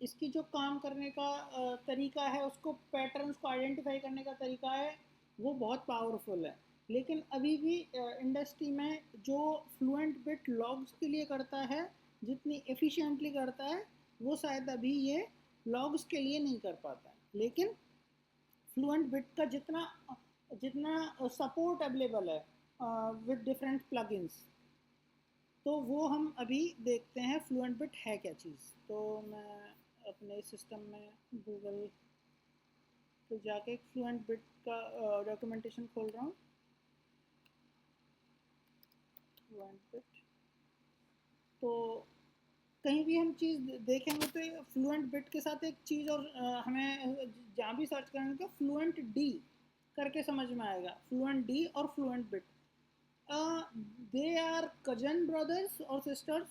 इसकी जो काम करने का तरीका है, उसको पैटर्न्स को आइडेंटिफाई करने का तरीका है, वो बहुत पावरफुल है। लेकिन अभी भी इंडस्ट्री में जो फ्लुएंट बिट लॉग्स के लिए करता है, जितनी एफिशिएंटली करता है, वो शायद अभी ये लॉग्स के लिए नहीं कर पाता है। लेकिन फ्लुएंट बिट का जितना जितना सपोर्ट अवेलेबल है विद डिफरेंट प्लगइन्स, तो वो हम अभी देखते हैं फ्लुएंट बिट है क्या चीज़। तो मैं अपने सिस्टम में गूगल पे जाके एक फ्लुएंट बिट का डॉक्यूमेंटेशन खोल रहा हूँ। फ्लुएंट बिट, तो कहीं भी हम चीज़ देखेंगे तो फ्लुएंट बिट के साथ एक चीज़ और हमें जहाँ भी सर्च करेंगे तो फ्लुएंट डी करके समझ में आएगा। फ्लुएंट डी और fluent bit, they are cousin brothers or sisters,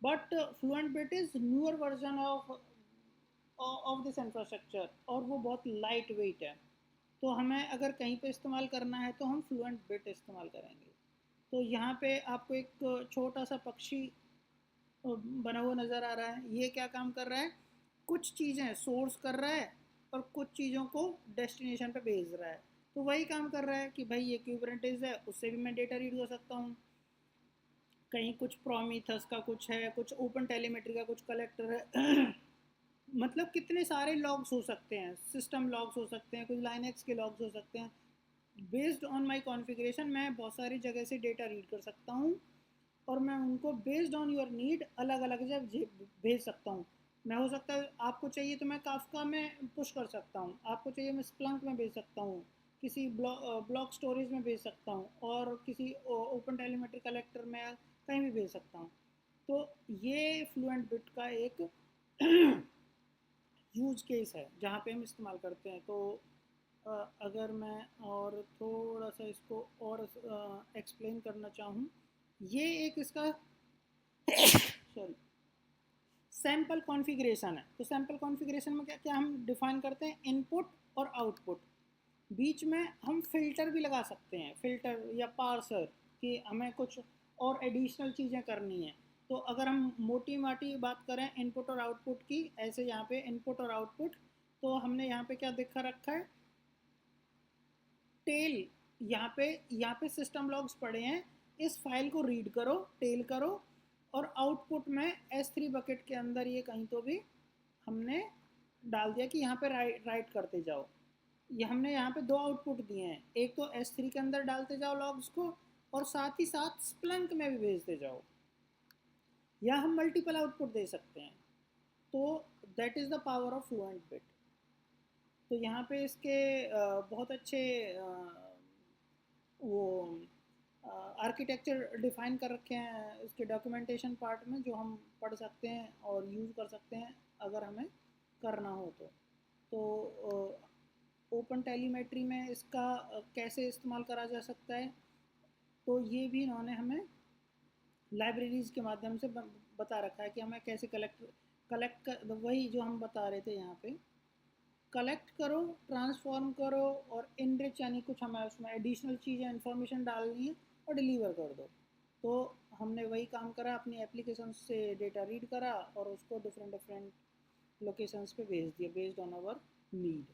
but fluent bit is newer version of this infrastructure, और वो बहुत लाइट वेट है। तो हमें अगर कहीं पे इस्तेमाल करना है तो हम फ्लुएंट बिट इस्तेमाल करेंगे। तो यहाँ पे आपको एक छोटा सा पक्षी बना हुआ नज़र आ रहा है। ये क्या काम कर रहा है? कुछ चीज़ें सोर्स कर रहा है और कुछ चीज़ों को डेस्टिनेशन पे भेज रहा है। तो वही काम कर रहा है कि भाई ये क्यूबरनेटिस है, उससे भी मैं डेटा रीड कर सकता हूँ। कहीं कुछ प्रोमीथस का कुछ है, कुछ ओपन टेलीमेट्री का कुछ कलेक्टर है। मतलब कितने सारे लॉग्स हो सकते हैं, सिस्टम लॉग्स हो सकते हैं, कुछ लाइनक्स के लॉग्स हो सकते हैं। बेस्ड ऑन माय कॉन्फ़िगरेशन मैं बहुत सारी जगह से डेटा रीड कर सकता हूँ, और मैं उनको बेस्ड ऑन योर नीड अलग अलग जगह भेज सकता हूँ। मैं हो सकता है आपको चाहिए तो मैं काफका में पुश कर सकता हूँ, आपको चाहिए मैं स्प्लंक में भेज सकता हूँ, किसी ब्लॉक स्टोरेज में भेज सकता हूँ, और किसी ओपन टेलीमेट्री कलेक्टर में कहीं भी भेज सकता हूँ। तो ये फ्लुएंट बिट का एक यूज केस है जहाँ पे हम इस्तेमाल करते हैं। तो अगर मैं और थोड़ा सा इसको और एक्सप्लेन करना चाहूँ, ये एक इसका सॉरी सैम्पल कॉन्फ़िगरेशन है। तो सैम्पल कॉन्फ़िगरेशन में क्या क्या हम डिफाइन करते हैं? इनपुट और आउटपुट। बीच में हम फिल्टर भी लगा सकते हैं, फिल्टर या पार्सर, कि हमें कुछ और एडिशनल चीज़ें करनी है। तो अगर हम मोटी माटी बात करें इनपुट और आउटपुट की, ऐसे यहाँ पे इनपुट और आउटपुट, तो हमने यहाँ पे क्या दिखा रखा है? टेल। यहाँ पे सिस्टम लॉग्स पड़े हैं, इस फाइल को रीड करो, टेल करो, और आउटपुट में S3 बकेट के अंदर ये कहीं तो भी हमने डाल दिया कि यहाँ पे राइट करते जाओ। ये हमने यहाँ पे दो आउटपुट दिए हैं, एक तो S3 के अंदर डालते जाओ लॉग्स को, और साथ ही साथ स्प्लंक में भी भेजते जाओ, या हम मल्टीपल आउटपुट दे सकते हैं। तो that is the power of fluent bit. तो यहाँ पे इसके बहुत अच्छे वो आर्किटेक्चर डिफाइन कर रखे हैं इसके डॉक्यूमेंटेशन पार्ट में, जो हम पढ़ सकते हैं और यूज़ कर सकते हैं अगर हमें करना हो तो ओपन टेलीमेट्री में इसका कैसे इस्तेमाल करा जा सकता है, तो ये भी इन्होंने हमें लाइब्रेरीज़ के माध्यम से बता रखा है कि हमें कैसे कलेक्ट कर, वही जो हम बता रहे थे यहाँ पे, कलेक्ट करो, ट्रांसफॉर्म करो, और इनरिच, यानी कुछ हमें उसमें एडिशनल चीज़ें इन्फॉर्मेशन डालनी है और डिलीवर कर दो। तो हमने वही काम करा, अपनी एप्लीकेशन से डेटा रीड करा और उसको डिफरेंट डिफरेंट लोकेशंस पे भेज दिया based on our need.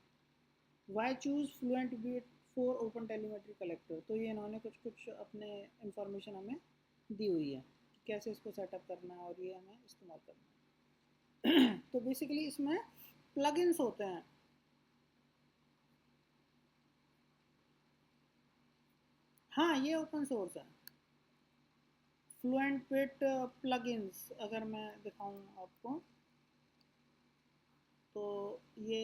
Why choose fluent bit for open telemetry collector? तो ये इन्होंने कुछ कुछ अपने इंफॉर्मेशन हमें दी हुई है, कैसे इसको सेटअप करना है और ये हमें इस्तेमाल करना है। तो बेसिकली इसमें प्लगइन्स होते हैं। हाँ, ये ओपन सोर्स है। फ्लुएंट बिट प्लगइन्स अगर मैं दिखाऊं आपको, तो ये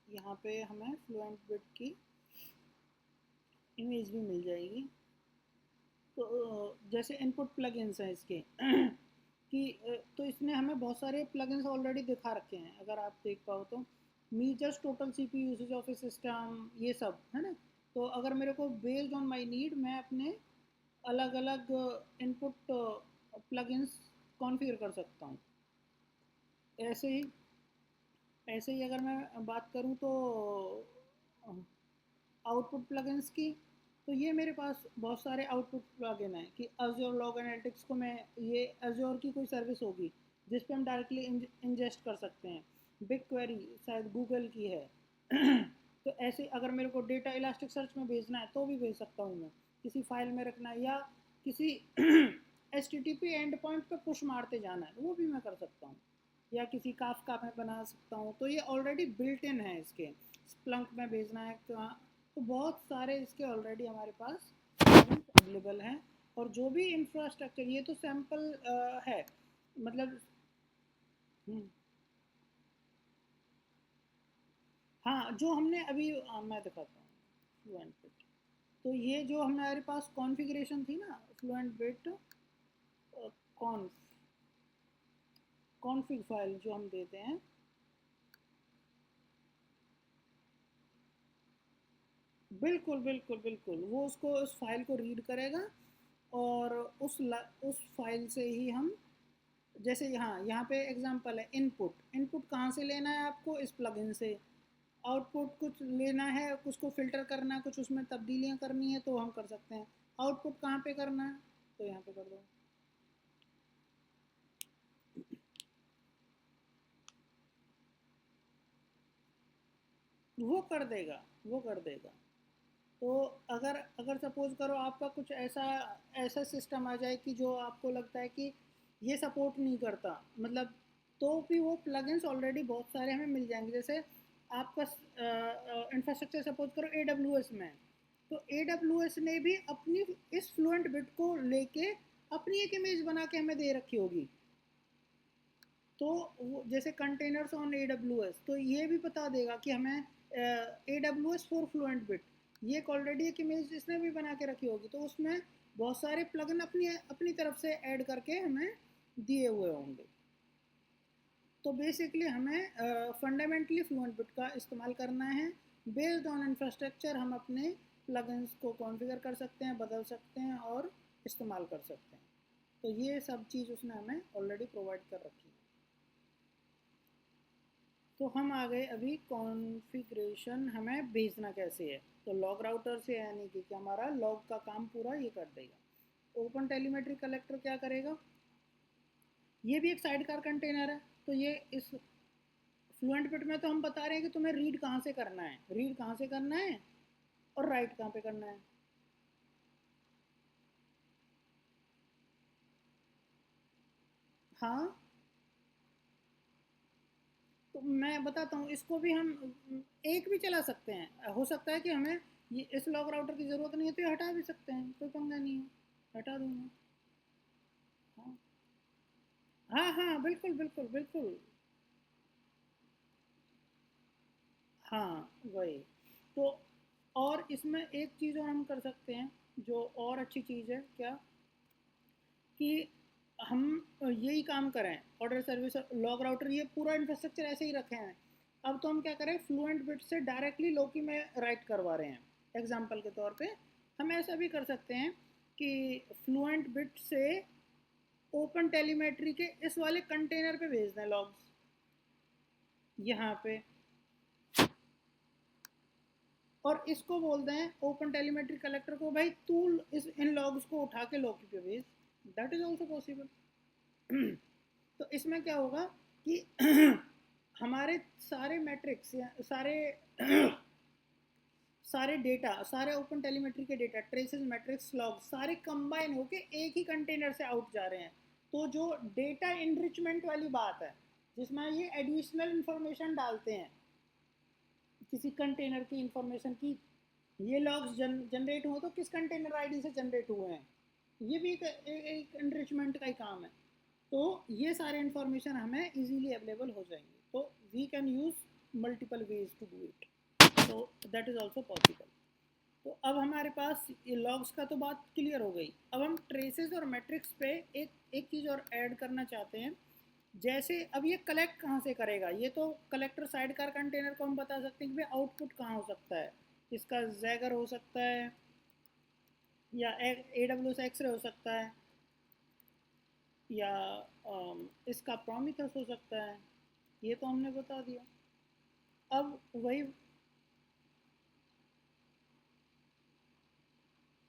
यहाँ पे हमें फ्लुएंट बिट की इमेज भी मिल जाएगी। तो जैसे इनपुट प्लगइन्स हैं इसके कि तो इसने हमें बहुत सारे प्लगइन्स ऑलरेडी दिखा रखे हैं, अगर आप देख पाओ तो measures total CPU usage of A system, ये सब है ना। तो अगर मेरे को बेस्ड ऑन माय नीड मैं अपने अलग अलग इनपुट प्लगइन्स कॉन्फ़िगर कर सकता हूँ। ऐसे ही अगर मैं बात करूँ तो आउटपुट प्लगइन्स की, तो ये मेरे पास बहुत सारे आउटपुट प्लगइन हैं कि Azure लॉग एनालिटिक्स को मैं, ये Azure की कोई सर्विस होगी जिस पे हम डायरेक्टली इंजेस्ट कर सकते हैं। बिग क्वेरी शायद गूगल की है तो ऐसे अगर मेरे को डेटा इलास्टिक सर्च में भेजना है तो भी भेज सकता हूँ मैं, किसी फाइल में रखना है या किसी HTTP एंड पॉइंट पे पुश मारते जाना है वो भी मैं कर सकता हूँ, या किसी काफका में बना सकता हूँ। तो ये ऑलरेडी बिल्ट इन है इसके, स्प्लंक में भेजना है तो बहुत सारे इसके ऑलरेडी हमारे पास अवेलेबल हैं। और जो भी इंफ्रास्ट्रक्चर, ये तो सैम्पल है मतलब। हम्म, हाँ जो हमने अभी मैं दिखाता हूँ फ्लुएंट बिट। तो ये जो हमारे पास कॉन्फ़िगरेशन थी ना, फ्लुएंट बिट कॉन्फ कॉन्फ़िग फाइल जो हम देते हैं, बिल्कुल बिल्कुल बिल्कुल वो उसको उस फाइल को रीड करेगा और उस फाइल से ही हम, जैसे यहाँ पे एग्जांपल है इनपुट। इनपुट कहाँ से लेना है आपको, इस प्लगइन से। आउटपुट कुछ लेना है, कुछ को फिल्टर करना है, कुछ उसमें तब्दीलियाँ करनी है तो हम कर सकते हैं। आउटपुट कहाँ पे करना है तो यहाँ पे कर दो, वो कर देगा, वो कर देगा। तो अगर अगर सपोज करो आपका कुछ ऐसा ऐसा सिस्टम आ जाए कि जो आपको लगता है कि ये सपोर्ट नहीं करता, मतलब, तो भी वो प्लगइन्स ऑलरेडी बहुत सारे हमें मिल जाएंगे। जैसे आपका इंफ्रास्ट्रक्चर सपोज करो AWS में है, तो AWS ने भी अपनी इस फ्लुएंट बिट को लेके अपनी एक इमेज बना के हमें दे रखी होगी। तो जैसे कंटेनर्स ऑन AWS, तो ये भी बता देगा कि हमें AWS फॉर फ्लुएंट बिट, ये एक ऑलरेडी एक इमेज इसने भी बना के रखी होगी, तो उसमें बहुत सारे प्लगइन अपनी अपनी तरफ से ऐड करके हमें दिए हुए होंगे। तो बेसिकली हमें फंडामेंटली फ्लुएंट बिट का इस्तेमाल करना है। बेस्ड ऑन इंफ्रास्ट्रक्चर हम अपने प्लगइन्स को कॉन्फ़िगर कर सकते हैं, बदल सकते हैं और इस्तेमाल कर सकते हैं। तो ये सब चीज़ उसने हमें ऑलरेडी प्रोवाइड कर रखी है। तो हम आ गए अभी कॉन्फ़िगरेशन हमें भेजना कैसे है। तो लॉग राउटर से, यानी कि हमारा लॉग का काम पूरा ये कर देगा। ओपन टेलीमेट्री कलेक्टर क्या करेगा, ये भी एक साइडकार कंटेनर है। तो ये इस फ्लुएंट बिट में तो हम बता रहे हैं कि तुम्हें रीड कहाँ से करना है, रीड कहाँ से करना है और राइट कहाँ पे करना है। हाँ, तो मैं बताता हूँ, इसको भी हम एक भी चला सकते हैं। हो सकता है कि हमें ये इस लॉग राउटर की ज़रूरत नहीं है तो ये हटा भी सकते हैं, कोई पंगा नहीं है, हटा दूंगा। हाँ हाँ हाँ, बिल्कुल बिल्कुल बिल्कुल। हाँ वही। तो और इसमें एक चीज़ और हम कर सकते हैं, जो और अच्छी चीज़ है क्या, कि हम यही काम करें, ऑर्डर सर्विस लॉग राउटर ये पूरा इंफ्रास्ट्रक्चर ऐसे ही रखे हैं। अब तो हम क्या करें, फ्लुएंट बिट से डायरेक्टली लोकी में राइट करवा रहे हैं। एग्जांपल के तौर पे हम ऐसा भी कर सकते हैं कि फ्लुएंट बिट से ओपन टेलीमेट्री के इस वाले कंटेनर पे भेज दें लॉग्स, यहाँ पे, और इसको बोल दें ओपन टेलीमेट्री कलेक्टर को, भाई तू इस इन लॉग्स को उठा के लॉकी पे भेज। That is also possible. तो इसमें क्या होगा कि हमारे सारे मैट्रिक्स या सारे सारे डेटा, सारे ओपन टेलीमेट्री के डेटा, ट्रेसेस, मैट्रिक्स, लॉग, सारे कंबाइन होके एक ही कंटेनर से आउट जा रहे हैं। तो जो डेटा इनरिचमेंट वाली बात है, जिसमें ये एडिशनल इंफॉर्मेशन डालते हैं किसी कंटेनर की इंफॉर्मेशन की, ये लॉग्स जनरेट हो तो किस कंटेनर आईडी से जनरेट हुए हैं, ये भी एक एनरिचमेंट का ही काम है। तो ये सारे इंफॉर्मेशन हमें इजीली अवेलेबल हो जाएंगे। तो we can use multiple ways to do it, तो दैट इज ऑल्सो पॉसिबल। तो अब हमारे पास ये लॉग्स का तो बात क्लियर हो गई। अब हम ट्रेसेस और मैट्रिक्स पे एक एक चीज़ और ऐड करना चाहते हैं। जैसे अब ये कलेक्ट कहाँ से करेगा, ये तो कलेक्टर साइड कार कंटेनर को हम बता सकते हैं कि भाई आउटपुट कहाँ हो सकता है, इसका जैगर हो सकता है या AWS एक्सरे हो सकता है। या इसका प्रोमिथस हो सकता है, ये तो हमने बता दिया। अब वही,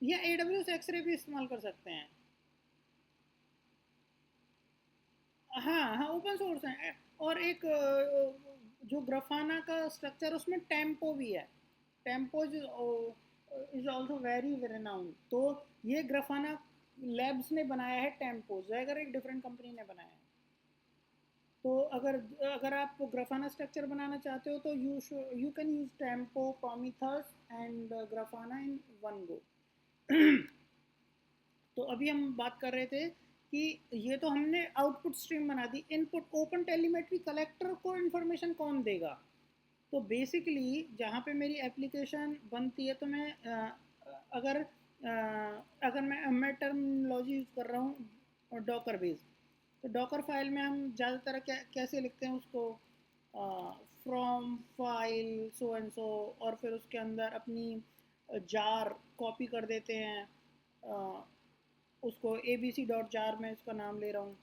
या AWS एक्सरे भी इस्तेमाल कर सकते हैं। हाँ हाँ, ओपन सोर्स है। और एक जो ग्राफाना का स्ट्रक्चर, उसमें टेम्पो भी है। Tempo is also very renowned. तो ये ग्राफाना लैब्स ने बनाया है टेम्पो, जैगर एक डिफरेंट कंपनी ने बनाया है। तो अगर अगर आप ग्राफाना स्ट्रक्चर बनाना चाहते हो तो you can use Tempo, Prometheus and Grafana in one go. तो अभी हम बात कर रहे थे कि ये तो हमने आउटपुट स्ट्रीम बना दी। इनपुट ओपन टेलीमेट्री कलेक्टर को इन्फॉर्मेशन कौन देगा? तो बेसिकली जहाँ पे मेरी एप्लीकेशन बनती है, तो मैं अगर अगर मैं टर्मिनोलॉजी यूज़ कर रहा हूँ डॉकर बेस, तो डॉकर फाइल में हम ज़्यादातर कैसे लिखते हैं उसको, फ्रॉम फाइल सो एंड सो, और फिर उसके अंदर अपनी जार कॉपी कर देते हैं। उसको abc.jar में उसका नाम ले रहा हूँ,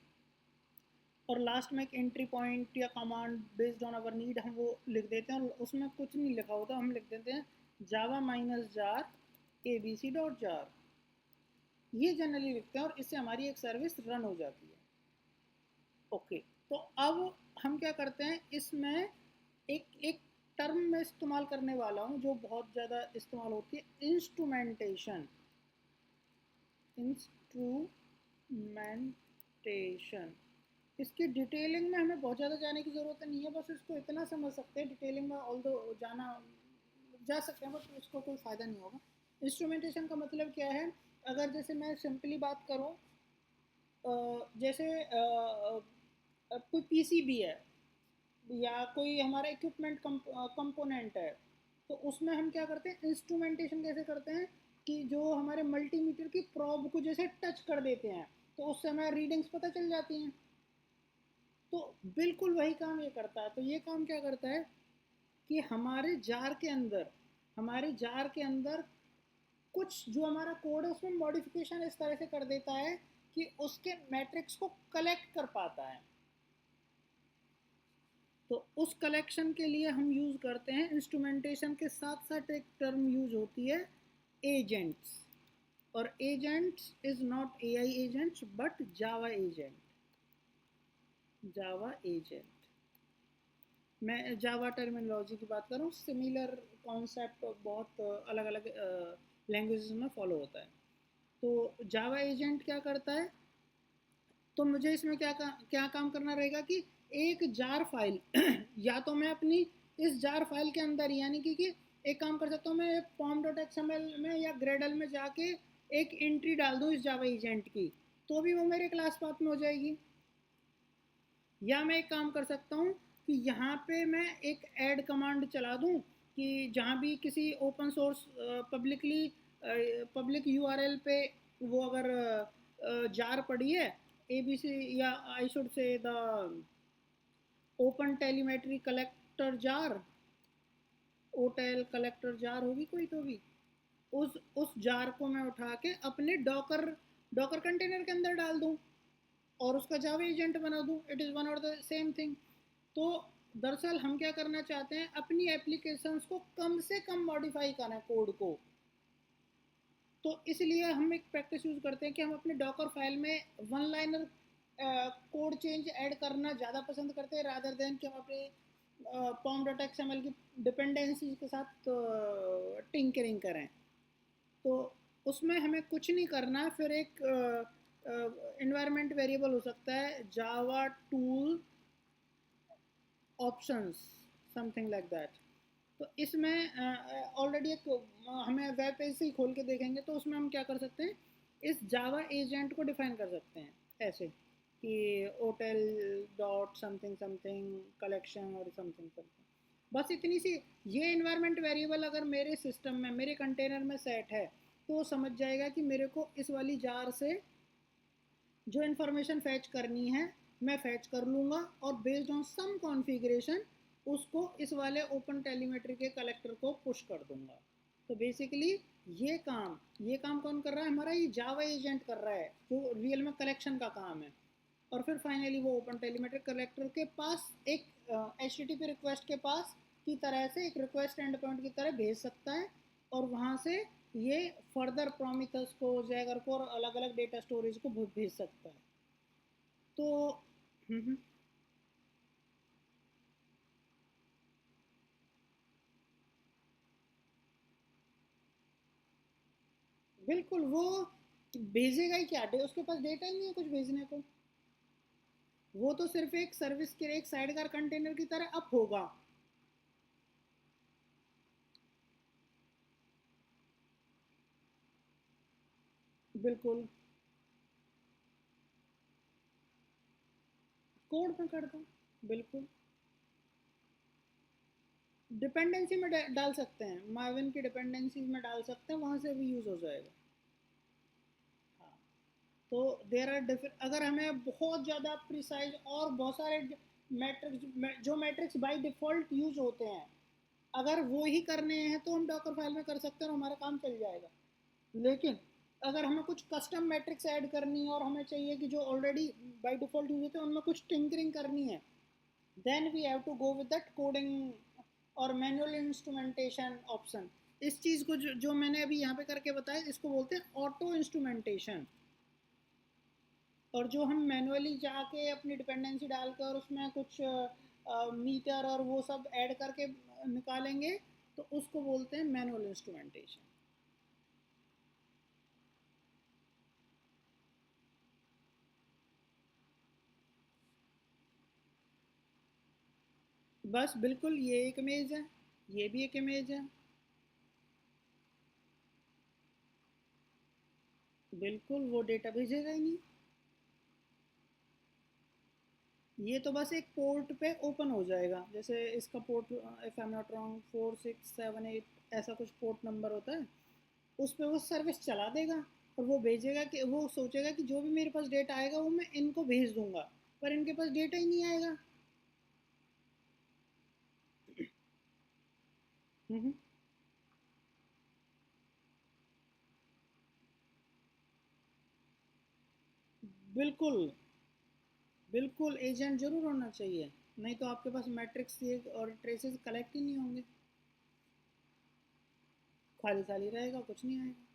और लास्ट में एक एंट्री पॉइंट या command based on our need हम वो लिख देते हैं, और उसमें कुछ नहीं लिखा होता, हम लिख देते हैं जावा माइनस जार abc.jar। ये जनरली लिखते हैं और इससे हमारी एक सर्विस रन हो जाती है। ओके, तो अब हम क्या करते हैं, इसमें एक एक टर्म में इस्तेमाल करने वाला हूँ जो बहुत ज़्यादा इस्तेमाल होती है, इंस्ट्रूमेंटेशन। इंस्ट्रूमेंटेशन, इसकी डिटेलिंग में हमें बहुत ज़्यादा जाने की ज़रूरत नहीं है, बस इसको इतना समझ सकते हैं। डिटेलिंग में ऑल दो जाना जा सकते हैं, बट इसको कोई फ़ायदा नहीं होगा। इंस्ट्रूमेंटेशन का मतलब क्या है? अगर जैसे मैं सिंपली बात करूँ, जैसे कोई पीसीबी है या कोई हमारा इक्विपमेंट कंपोनेंट है, तो उसमें हम क्या करते हैं, इंस्ट्रूमेंटेशन कैसे करते हैं कि जो हमारे मल्टीमीटर की प्रोब को जैसे टच कर देते हैं, तो उससे हमें रीडिंग्स पता चल जाती हैं। तो बिल्कुल वही काम ये करता है। तो ये काम क्या करता है कि हमारे जार के अंदर कुछ जो हमारा कोड है उसमें मॉडिफिकेशन इस तरह से कर देता है कि उसके मैट्रिक्स को कलेक्ट कर पाता है। तो उस कलेक्शन के लिए हम यूज़ करते हैं, इंस्ट्रूमेंटेशन के साथ साथ एक टर्म यूज होती है, एजेंट्स। और agents is not AI agents but Java agent. Java agent, मैं जावा टर्मिनोलॉजी की बात कर रहा हूँ, सिमिलर कॉन्सेप्ट बहुत अलग अलग लैंग्वेजेस में फॉलो होता है। तो जावा एजेंट क्या करता है, तो मुझे इसमें क्या काम करना रहेगा कि एक जार फाइल या तो मैं अपनी इस जार फाइल के अंदर, यानी कि एक काम कर सकता हूँ, मैं pom.xml में या ग्रेडल में जाके एक एंट्री डाल दूँ इस जावा एजेंट की, तो भी वो मेरे क्लास पाथ में हो जाएगी। या मैं एक काम कर सकता हूँ कि यहाँ पे मैं एक ऐड कमांड चला दूँ कि जहाँ भी किसी ओपन सोर्स पब्लिक URL पे वो अगर जार पड़ी है, ABC, या I should say the open telemetry collector jar, OTel collector jar होगी कोई, तो भी उस जार को मैं उठा के अपने डॉकर डॉकर कंटेनर के अंदर डाल दूँ और उसका जावा एजेंट बना दूँ। इट इज़ वन और द सेम थिंग। तो दरअसल हम क्या करना चाहते हैं, अपनी एप्लीकेशंस को कम से कम मॉडिफाई करना है कोड को। तो इसलिए हम एक प्रैक्टिस यूज़ करते हैं कि हम अपने डॉकर फाइल में one liner code change add करना ज़्यादा पसंद करते हैं, रादर देन कि हम अपने pom.xml की डिपेंडेंसी के साथ टिंकरिंग करें। तो उसमें हमें कुछ नहीं करना, फिर एक इन्वायरमेंट वेरिएबल हो सकता है Java tool options, something like that. तो इसमें ऑलरेडी एक हमें वेब पेज से ही खोल के देखेंगे, तो उसमें हम क्या कर सकते हैं, इस जावा एजेंट को डिफाइन कर सकते हैं ऐसे कि hotel dot something something collection और समथिंग समथिंग, बस इतनी सी। ये इन्वायरमेंट वेरिएबल अगर मेरे सिस्टम में, मेरे कंटेनर में सेट है, तो वो समझ जाएगा कि मेरे को इस वाली जार से जो इन्फॉर्मेशन फैच करनी है मैं फैच कर लूँगा, और बेस्ड ऑन सम कॉन्फ़िगरेशन उसको इस वाले ओपन टेलीमेट्री के कलेक्टर को पुश कर दूंगा। तो बेसिकली ये काम कौन कर रहा है, हमारा ये जावा एजेंट कर रहा है, जो रियल में कलेक्शन का काम है। और फिर फाइनली वो ओपन टेलीमेट्रिक कलेक्टर के पास एक HTTP रिक्वेस्ट के पास की तरह से एक रिक्वेस्ट एंड पॉइंट की तरह भेज सकता है, और वहाँ से ये फर्दर प्रोमिथस को, जैगर को और अलग अलग डेटा स्टोरेज को भेज सकता है। तो बिल्कुल, वो भेजेगा ही क्या, उसके पास डेटा ही नहीं है कुछ भेजने को। वो तो सिर्फ एक सर्विस के एक साइड कार कंटेनर की तरह अप होगा। बिल्कुल, कोड में कर दो। बिल्कुल, डिपेंडेंसी में डाल सकते हैं, मार्विन की डिपेंडेंसीज में डाल सकते हैं, वहां से भी यूज हो जाएगा। हाँ, तो देर आर डिफरेंट, अगर हमें बहुत ज़्यादा प्रिसाइज और बहुत सारे मैट्रिक्स, जो मैट्रिक्स बाय डिफ़ॉल्ट यूज होते हैं, अगर वो ही करने हैं तो हम डॉकर फाइल में कर सकते हैं और हमारा काम चल जाएगा। लेकिन अगर हमें कुछ कस्टम मैट्रिक्स ऐड करनी है और हमें चाहिए कि जो ऑलरेडी बाय डिफ़ॉल्ट यूज होते हैं उनमें कुछ टिंकरिंग करनी है, then we have to go with that coding और मैनुअल इंस्ट्रूमेंटेशन ऑप्शन। इस चीज़ को जो मैंने अभी यहाँ पे करके बताया, इसको बोलते हैं ऑटो इंस्ट्रूमेंटेशन। और जो हम मैनुअली जाके अपनी डिपेंडेंसी डालकर उसमें कुछ मीटर और वो सब ऐड करके निकालेंगे, तो उसको बोलते हैं मैनुअल इंस्ट्रूमेंटेशन। बस बिल्कुल, ये एक इमेज है, ये भी एक इमेज है। बिल्कुल, वो डेटा भेजेगा ही नहीं। ये तो बस एक पोर्ट पे ओपन हो जाएगा, जैसे इसका port, if I am not wrong 4678 ऐसा कुछ पोर्ट नंबर होता है, उस पर वो सर्विस चला देगा। और वो भेजेगा कि वो सोचेगा कि जो भी मेरे पास डेटा आएगा वो मैं इनको भेज दूंगा, पर इनके पास डेटा ही नहीं आएगा। हम्म, बिल्कुल, बिल्कुल एजेंट जरूर होना चाहिए, नहीं तो आपके पास मैट्रिक्स ये और ट्रेसेस कलेक्ट ही नहीं होंगे, खाली खाली रहेगा, कुछ नहीं आएगा।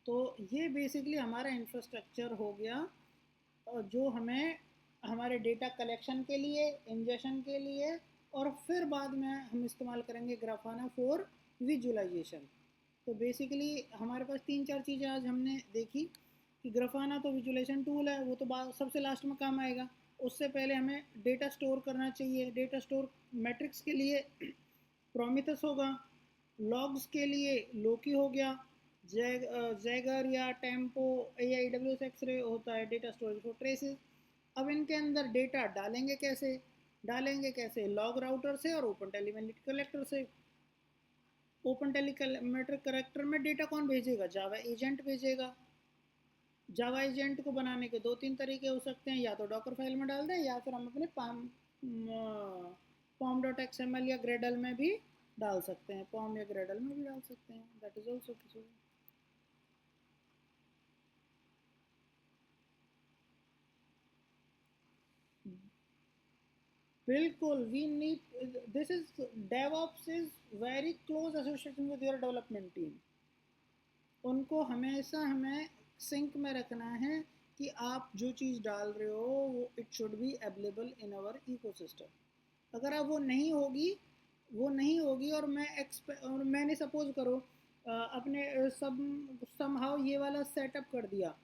तो ये बेसिकली हमारा इंफ्रास्ट्रक्चर हो गया, जो हमें हमारे डेटा कलेक्शन के लिए, इंजेशन के लिए, और फिर बाद में हम इस्तेमाल करेंगे ग्राफाना फॉर विजुअलाइजेशन। तो बेसिकली हमारे पास तीन चार चीज़ें आज हमने देखी कि ग्राफाना तो विजुअलाइजेशन टूल है, वो तो सबसे लास्ट में काम आएगा। उससे पहले हमें डेटा स्टोर करना चाहिए, डेटा स्टोर मैट्रिक्स के लिए प्रोमिथस होगा, लॉग्स के लिए लोकी हो गया, जैगर या टेम्पो या AWS एक्सरे होता है डेटा स्टोरेज फॉर ट्रेसेस। अब इनके अंदर डेटा डालेंगे कैसे लॉग राउटर से और ओपन टेलीमेट्रिक कलेक्टर से। ओपन टेलीमेट्रिक कलेक्टर में डेटा कौन भेजेगा, जावा एजेंट भेजेगा। जावा एजेंट को बनाने के दो तीन तरीके हो सकते हैं, या तो डॉकर फाइल में डाल दें, या फिर हम अपने पॉम डॉट XML या ग्रेडल में भी डाल सकते हैं, पॉम या ग्रेडल में भी डाल सकते हैं, दैट इज ऑल्सो पॉसिबल। बिल्कुल, we need this is DevOps is very close association with your development team. उनको हमेशा हमें सिंक में रखना है कि आप जो चीज़ डाल रहे हो वो it should be available in our ecosystem. अगर अब वो नहीं होगी और और मैंने सपोज करो अपने समहाउ ये वाला सेटअप कर दिया,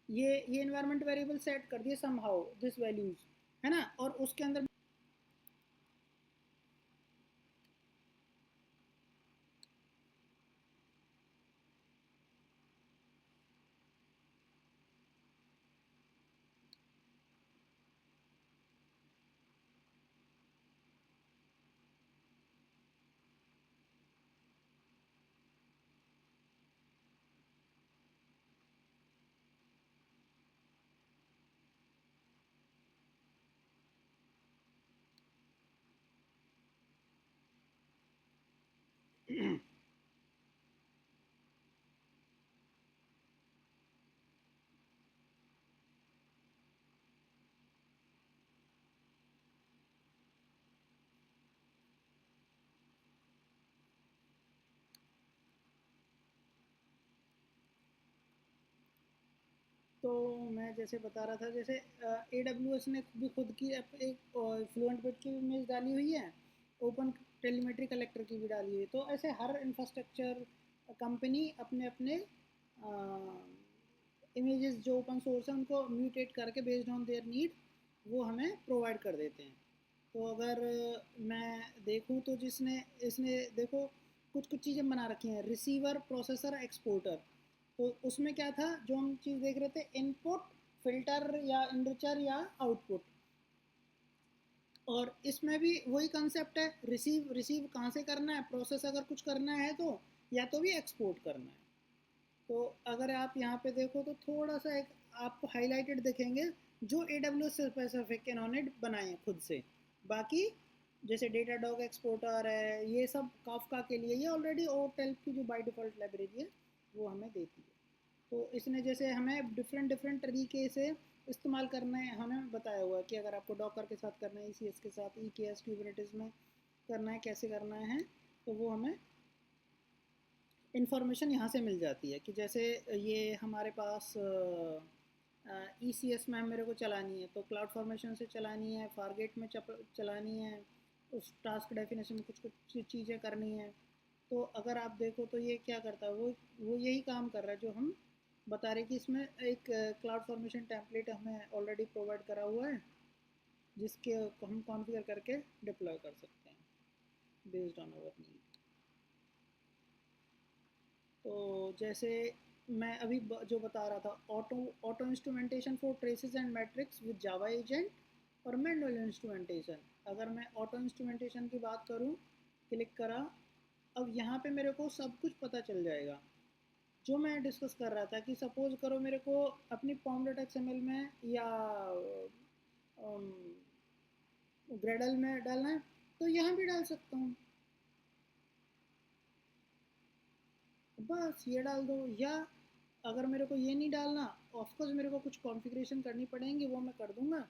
ये इन्वायरमेंट वेरिएबल सेट कर दिए समहाउ दिस वैल्यूज, है ना, और उसके अंदर तो मैं जैसे बता रहा था, जैसे AWS ने भी खुद की एक फ्लुएंट बिट की इमेज डाली हुई है, ओपन टेलीमेट्री कलेक्टर की भी डाली हुई है। तो ऐसे हर इंफ्रास्ट्रक्चर कंपनी अपने अपने इमेजेस जो ओपन सोर्स है उनको म्यूटेट करके बेस्ड ऑन देयर नीड वो हमें प्रोवाइड कर देते हैं। तो अगर मैं देखूँ तो जिसने इसने देखो कुछ कुछ चीज़ें बना रखी हैं, रिसीवर, प्रोसेसर, एक्सपोर्टर। तो उसमें क्या था जो हम चीज़ देख रहे थे, इनपुट, फिल्टर या इनरिचर या आउटपुट। और इसमें भी वही कंसेप्ट है, रिसीव रिसीव कहाँ से करना है, प्रोसेस अगर कुछ करना है तो, या तो भी एक्सपोर्ट करना है। तो अगर आप यहाँ पे देखो तो थोड़ा सा एक आपको हाईलाइटेड दिखेंगे जो AWS स्पेसिफिक इन्होंने बनाए हैं खुद से। बाकी जैसे डेटा डॉग एक्सपोर्टर है, ये सब काफका के लिए, ये ऑलरेडी ओटेल की जो बाय डिफ़ॉल्ट लाइब्रेरी है वो हमें देती है। तो इसने जैसे हमें डिफरेंट डिफरेंट तरीके से इस्तेमाल करना है हमें बताया हुआ है कि अगर आपको डॉकर के साथ करना है, ECS के साथ, EKS क्यूबरनेटिस में करना है, कैसे करना है, तो वो हमें इन्फॉर्मेशन यहाँ से मिल जाती है। कि जैसे ये हमारे पास ECS में मेरे को चलानी है तो क्लाउड फॉर्मेशन से चलानी है, फारगेट में चलानी है, उस टास्क डेफिनेशन में कुछ कुछ चीज़ें करनी है। तो अगर आप देखो तो ये क्या करता है, वो यही काम कर रहा है जो हम बता रहे कि इसमें एक क्लाउड फॉर्मेशन टेम्पलेट हमें ऑलरेडी प्रोवाइड करा हुआ है जिसके हम कॉन्फ़िगर करके डिप्लॉय कर सकते हैं बेस्ड ऑन आवर नीड। तो जैसे मैं अभी जो बता रहा था, auto auto instrumentation for traces and matrix with Java agent और मैनुअल इंस्ट्रूमेंटेशन। अगर मैं ऑटो इंस्ट्रूमेंटेशन की बात करूँ, क्लिक करा, अब यहाँ पे मेरे को सब कुछ पता चल जाएगा जो मैं डिस्कस कर रहा था। कि सपोज करो मेरे को अपनी pom.xml में या ग्रेडल में डालना है तो यहाँ भी डाल सकता हूँ, बस ये डाल दो। या अगर मेरे को ये नहीं डालना, ऑफकोर्स मेरे को कुछ कॉन्फ़िगरेशन करनी पड़ेंगी, वो मैं कर दूंगा।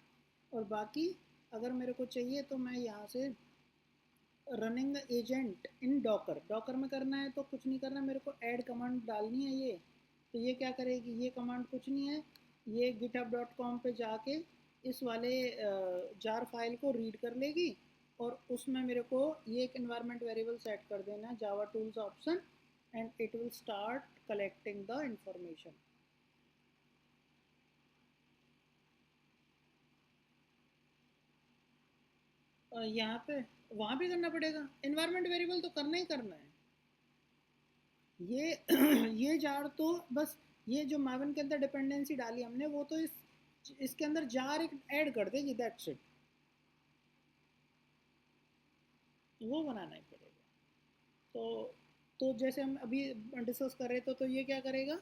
और बाकी अगर मेरे को चाहिए तो मैं यहाँ से running agent in Docker, Docker में करना है तो कुछ नहीं करना, मेरे को ऐड कमांड डालनी है ये। तो ये क्या करेगी, ये कमांड कुछ नहीं है, ये github.com पे जाके इस वाले जार फाइल को रीड कर लेगी और उसमें मेरे को ये एक इन्वायरमेंट वेरिएबल सेट कर देना है, Java tools option, and it will start collecting the information. यहाँ पे वहाँ भी करना पड़ेगा, इन्वायरमेंट वेरिएबल तो करना ही करना है। ये ये जार तो बस, ये जो मावन के अंदर डिपेंडेंसी डाली हमने वो तो इसके अंदर जार एक ऐड कर देगी, दैट्स इट, वो बनाना ही पड़ेगा। तो जैसे हम अभी डिस्कस कर रहे थे, तो ये क्या करेगा,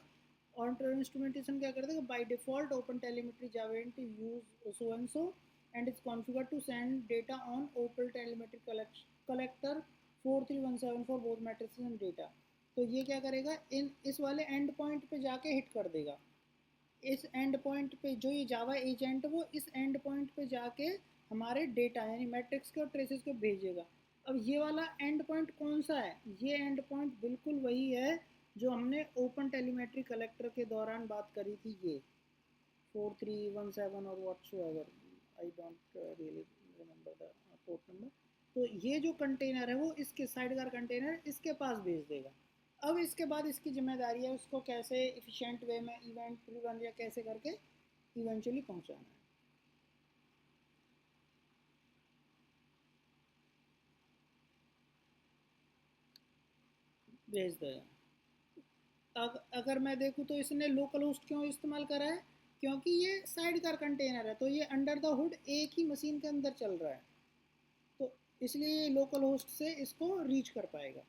ऑटो इंस्ट्रूमेंटेशन क्या कर देगा, by default open telemetry Java and to use so and so and it's configure to send data on open telemetry collector 4317 for both metrics and data. तो ये क्या करेगा, इन इस वाले एंड पॉइंट पे जाके हिट कर देगा, इस एंड पॉइंट पे जो ये जावा एजेंट वो इस एंड पॉइंट पे जाके हमारे डेटा यानी मैट्रिक्स के और ट्रेसेस को भेजेगा। अब ये वाला एंड पॉइंट कौन सा है, ये एंड पॉइंट बिल्कुल वही है जो हमने ओपन टेलीमेट्री कलेक्टर के दौरान बात करी थी, ये 4317 और whatsoever, I don't really remember the port number. तो ये जो कंटेनर है वो इसके साइडकार कंटेनर इसके पास भेज देगा। अब इसके बाद इसकी जिम्मेदारी है उसको कैसे इफिशिएंट वे में इवेंट रन या कैसे करके इवेंचुअली पहुंचाना है, भेज देगा। अगर मैं देखूँ तो इसने लोकल होस्ट क्यों इस्तेमाल करा है, क्योंकि ये साइड कार कंटेनर है तो ये अंडर द हुड एक ही मशीन के अंदर चल रहा है, तो इसलिए ये लोकल होस्ट से इसको रीच कर पाएगा।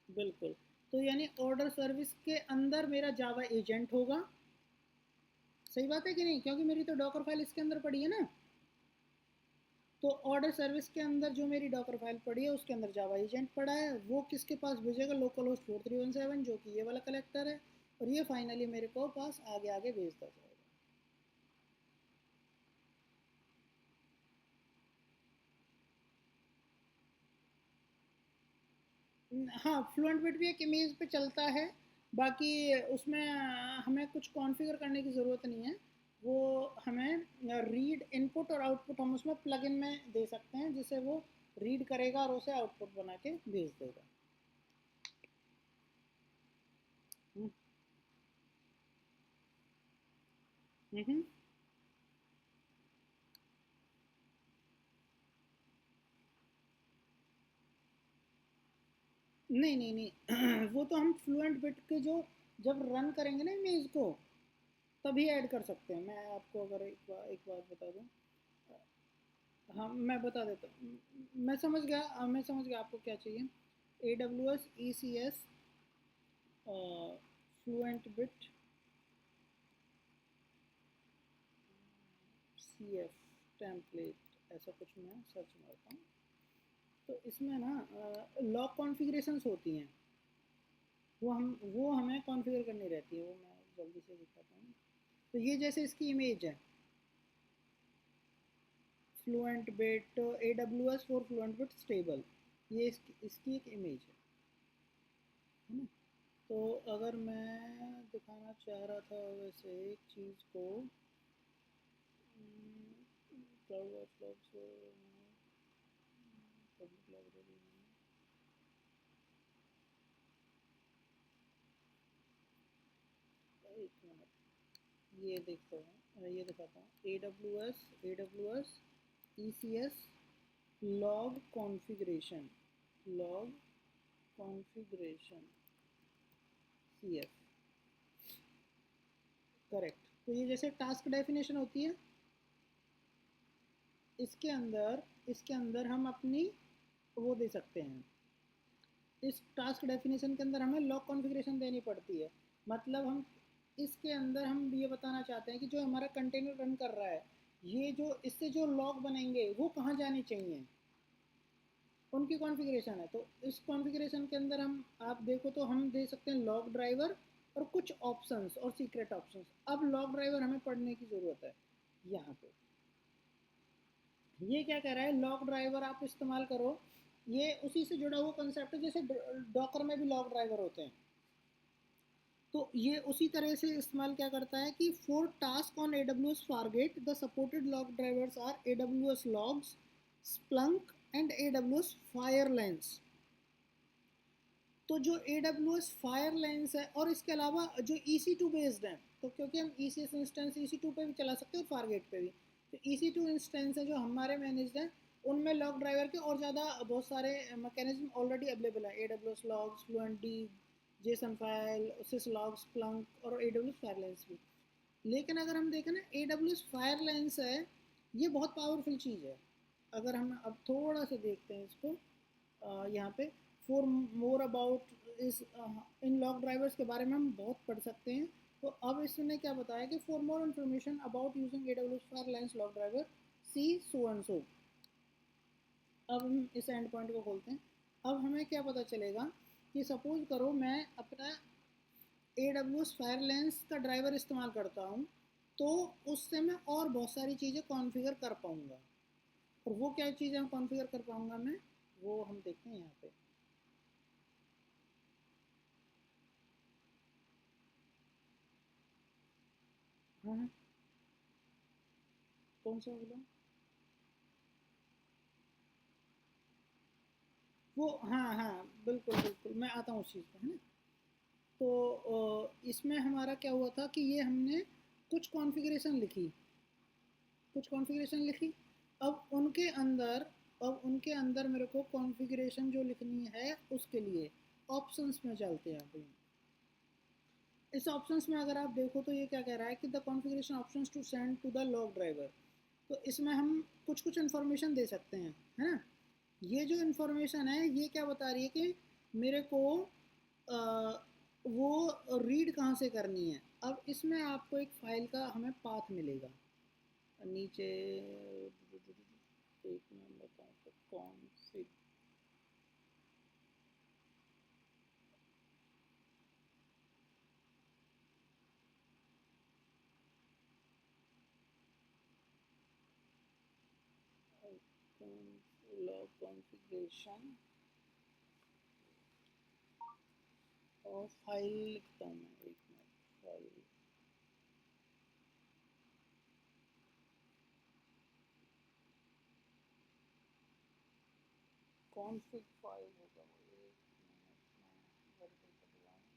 बिल्कुल। तो यानी ऑर्डर सर्विस के अंदर मेरा जावा एजेंट होगा, सही बात है कि नहीं, क्योंकि मेरी तो डॉकर फाइल इसके अंदर पड़ी है ना। तो ऑर्डर सर्विस के अंदर जो मेरी डॉकर फाइल पड़ी है उसके अंदर जावा एजेंट पड़ा है, वो किसके पास भेजेगा, लोकल होस्ट 4317 जो कि ये वाला कलेक्टर है, और ये फाइनली मेरे को पास आगे आगे भेजता जाएगा। हाँ, फ्लुएंट बिट भी एक इमेज पे चलता है, बाकी उसमें हमें कुछ कॉन्फ़िगर करने की ज़रूरत नहीं है। वो हमें रीड इनपुट और आउटपुट हम उसमें प्लगइन में दे सकते हैं, जिससे वो रीड करेगा और उसे आउटपुट बना के भेज देगा। हम्म, हम्म। नहीं नहीं नहीं वो तो हम फ्लुएंट बिट के जो जब रन करेंगे ना इमेज को तभी ऐड कर सकते हैं। मैं आपको अगर एक बात बता दूं। हाँ मैं बता देता हूँ। मैं समझ गया आपको क्या चाहिए। A W S E C S fluent bit C F template ऐसा कुछ मैं सर्च मारता हूँ। तो इसमें ना लॉग कॉन्फ़िगरेशंस होती हैं। वो हमें कॉन्फ़िगर करनी रहती है। वो मैं जल्दी से दिखाता हूँ। तो ये जैसे इसकी इमेज है fluent bit A W S for fluent bit stable. ये इसकी एक इमेज है ना। तो अगर मैं दिखाना चाह रहा था वैसे एक चीज़ को क्लाउड वर्कफ्लोज पब्लिक लाइब्रेरी में एक मिनट ये दिखाता हूँ A W S E C S log configuration C F correct. तो ये जैसे टास्क डेफिनेशन होती है इसके अंदर हम अपनी वो दे सकते हैं। इस टास्क डेफिनेशन के अंदर हमें लॉग कॉन्फ़िगरेशन देनी पड़ती है। मतलब हम इसके अंदर हम ये बताना चाहते हैं कि जो हमारा कंटेनर रन कर रहा है ये जो इससे जो लॉग बनेंगे वो कहाँ जाने चाहिए, उनकी कॉन्फ़िगरेशन है। तो इस कॉन्फ़िगरेशन के अंदर हम आप देखो तो हम दे सकते हैं लॉग ड्राइवर और कुछ ऑप्शंस और सीक्रेट ऑप्शंस। अब लॉग ड्राइवर हमें पढ़ने की ज़रूरत है। यहाँ पे ये क्या कह रहा है, लॉग ड्राइवर आप इस्तेमाल करो। ये उसी से जुड़ा हुआ कंसेप्ट है जैसे डॉकर में भी लॉग ड्राइवर होते हैं। तो ये उसी तरह से इस्तेमाल क्या करता है कि for task on AWS Fargate the supported log drivers are AWS Logs, Splunk and AWS Firelines। तो जो AWS Firelines है और इसके अलावा जो EC2 बेस्ड है, तो क्योंकि हम ECS इंस्टेंस EC2 पे भी चला सकते हैं और फारगेट पे भी। तो EC2 इंस्टेंस है जो हमारे मैनेज्ड है उनमें लॉग ड्राइवर के और ज़्यादा बहुत सारे मैकेनिज्म ऑलरेडी अवेलेबल है। AWS Logs, Fluentd, JSON file, Syslogs, Splunk और AWS Firelines भी। लेकिन अगर हम देखें ना AWS Firelines है ये बहुत पावरफुल चीज़ है। अगर हम अब थोड़ा सा देखते हैं इसको यहाँ पे फॉर मोर अबाउट इस इन लॉग ड्राइवर्स के बारे में हम बहुत पढ़ सकते हैं। तो अब इसने क्या बताया कि for more information about using AWS Firelines log driver see so and so. अब हम इस एंड पॉइंट को खोलते हैं। अब हमें क्या पता चलेगा कि सपोज करो मैं अपना AWS Firelines का ड्राइवर इस्तेमाल करता हूँ तो उससे मैं और बहुत सारी चीज़ें कॉन्फ़िगर कर पाऊँगा। और वो क्या चीज़ें कॉन्फ़िगर कर पाऊँगा मैं, वो हम देखते हैं यहाँ पे। हाँ हाँ, कौन सा बोला? वो हाँ हाँ, बिल्कुल बिल्कुल मैं आता हूँ उस चीज़ पे, है ना। तो इसमें हमारा क्या हुआ था कि ये हमने कुछ कॉन्फ़िगरेशन लिखी, कुछ कॉन्फ़िगरेशन लिखी। अब उनके अंदर अब उनके अंदर मेरे को कॉन्फ़िगरेशन जो लिखनी है उसके लिए ऑप्शंस में चलते हैं अभी। इस ऑप्शंस में अगर आप देखो तो ये क्या कह रहा है कि the configuration options to send to the log driver. तो इसमें हम कुछ कुछ इन्फॉर्मेशन दे सकते हैं, है ना। ये जो इन्फॉर्मेशन है ये क्या बता रही है कि मेरे को आ, वो रीड कहाँ से करनी है। अब इसमें आपको एक फाइल का हमें पाथ मिलेगा नीचे। एक मैं बताऊँ तो कॉन्फिग लॉग कॉन्फ़िगरेशन और फाइल लिखता हूँ मैं, एक मिनट, फाइल कॉन्फिग फाइल होगा वो, एक मिनट में वेरीफाई कर रहा हूँ।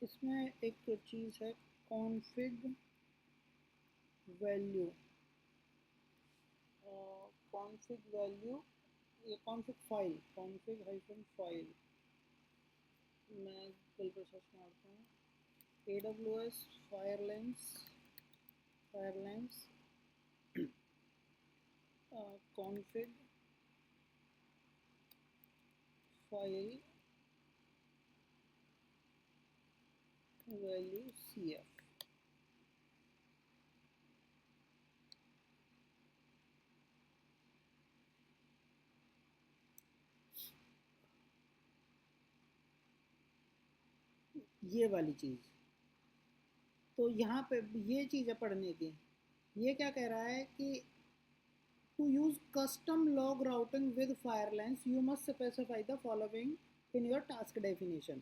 इसमें एक चीज़ है, कॉन्फिग वैल्यू, कॉन्फिग वैल्यू, ये config file, config hyphen file, मैं गूगल पर सर्च मारता हूँ, AWS FireLens, FireLens config file value CF। ये वाली चीज़, तो यहाँ पे ये चीज़ है पढ़ने की। ये क्या कह रहा है कि to use custom log routing with Firelines you must specify the following in your task definition।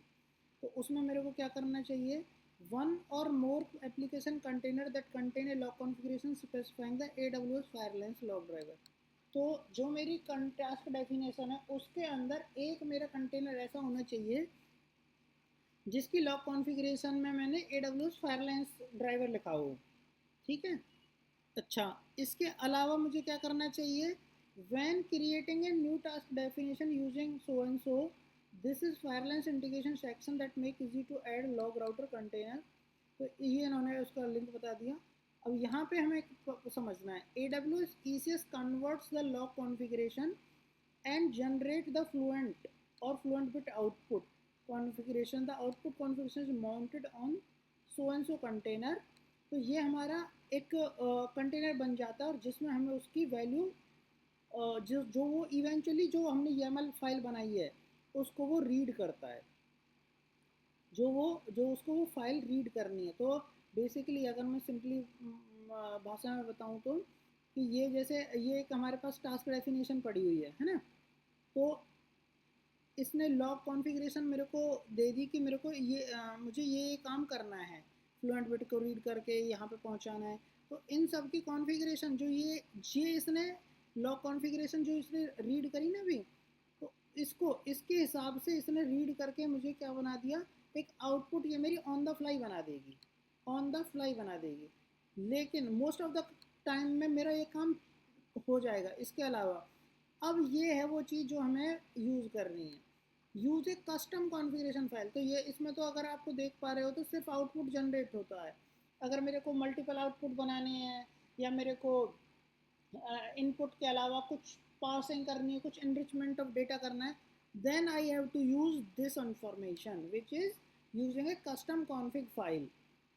तो उसमें मेरे को क्या करना चाहिए, one or more application container that contain a log configuration specifying the AWS Firelines log driver। तो जो मेरी टास्क डेफिनेशन है उसके अंदर एक मेरा कंटेनर ऐसा होना चाहिए जिसकी लॉग कॉन्फ़िगरेशन में मैंने AWS फायरलाइंस ड्राइवर लिखा हो। ठीक है, अच्छा, इसके अलावा मुझे क्या करना चाहिए, when creating a new task definition using so and so, this is FireLens integration section that make easy to add log router container. तो ये इन्होंने उसका लिंक बता दिया। अब यहाँ पे हमें समझना है, AWS ECS converts the log configuration and generate the fluent or fluent bit output configuration। The output configuration is mounted on so and so container। तो ये हमारा एक कंटेनर बन जाता है और जिसमें हमें उसकी वैल्यू जो वो इवेंचुअली जो हमने YAML फाइल बनाई है उसको वो रीड करता है, जो उसको वो फाइल रीड करनी है। तो बेसिकली अगर मैं सिंपली भाषा में बताऊं तो कि ये जैसे ये एक हमारे पास टास्क डेफिनेशन पड़ी हुई है ना, तो इसने लॉग कॉन्फ़िगरेशन मेरे को दे दी कि मेरे को ये मुझे ये काम करना है, फ्लुएंट बिट को रीड करके यहाँ पे पहुँचाना है। तो इन सब की कॉन्फ़िगरेशन जो ये इसने लॉग कॉन्फ़िगरेशन जो इसने रीड करी ना अभी, तो इसको इसके हिसाब से इसने रीड करके मुझे क्या बना दिया, एक आउटपुट ये मेरी ऑन द फ्लाई बना देगी, ऑन द फ्लाई बना देगी। लेकिन मोस्ट ऑफ द टाइम में मेरा ये काम हो जाएगा। इसके अलावा अब ये है वो चीज़ जो हमें यूज़ करनी है, यूज़ ए कस्टम कॉन्फ़िगरेशन फाइल। तो ये इसमें तो अगर आपको देख पा रहे हो तो सिर्फ आउटपुट जनरेट होता है। अगर मेरे को मल्टीपल आउटपुट बनाने हैं या मेरे को इनपुट के अलावा कुछ पासिंग करनी है, कुछ एनरिचमेंट ऑफ डेटा करना है, then I have to use this information which is using a custom config file.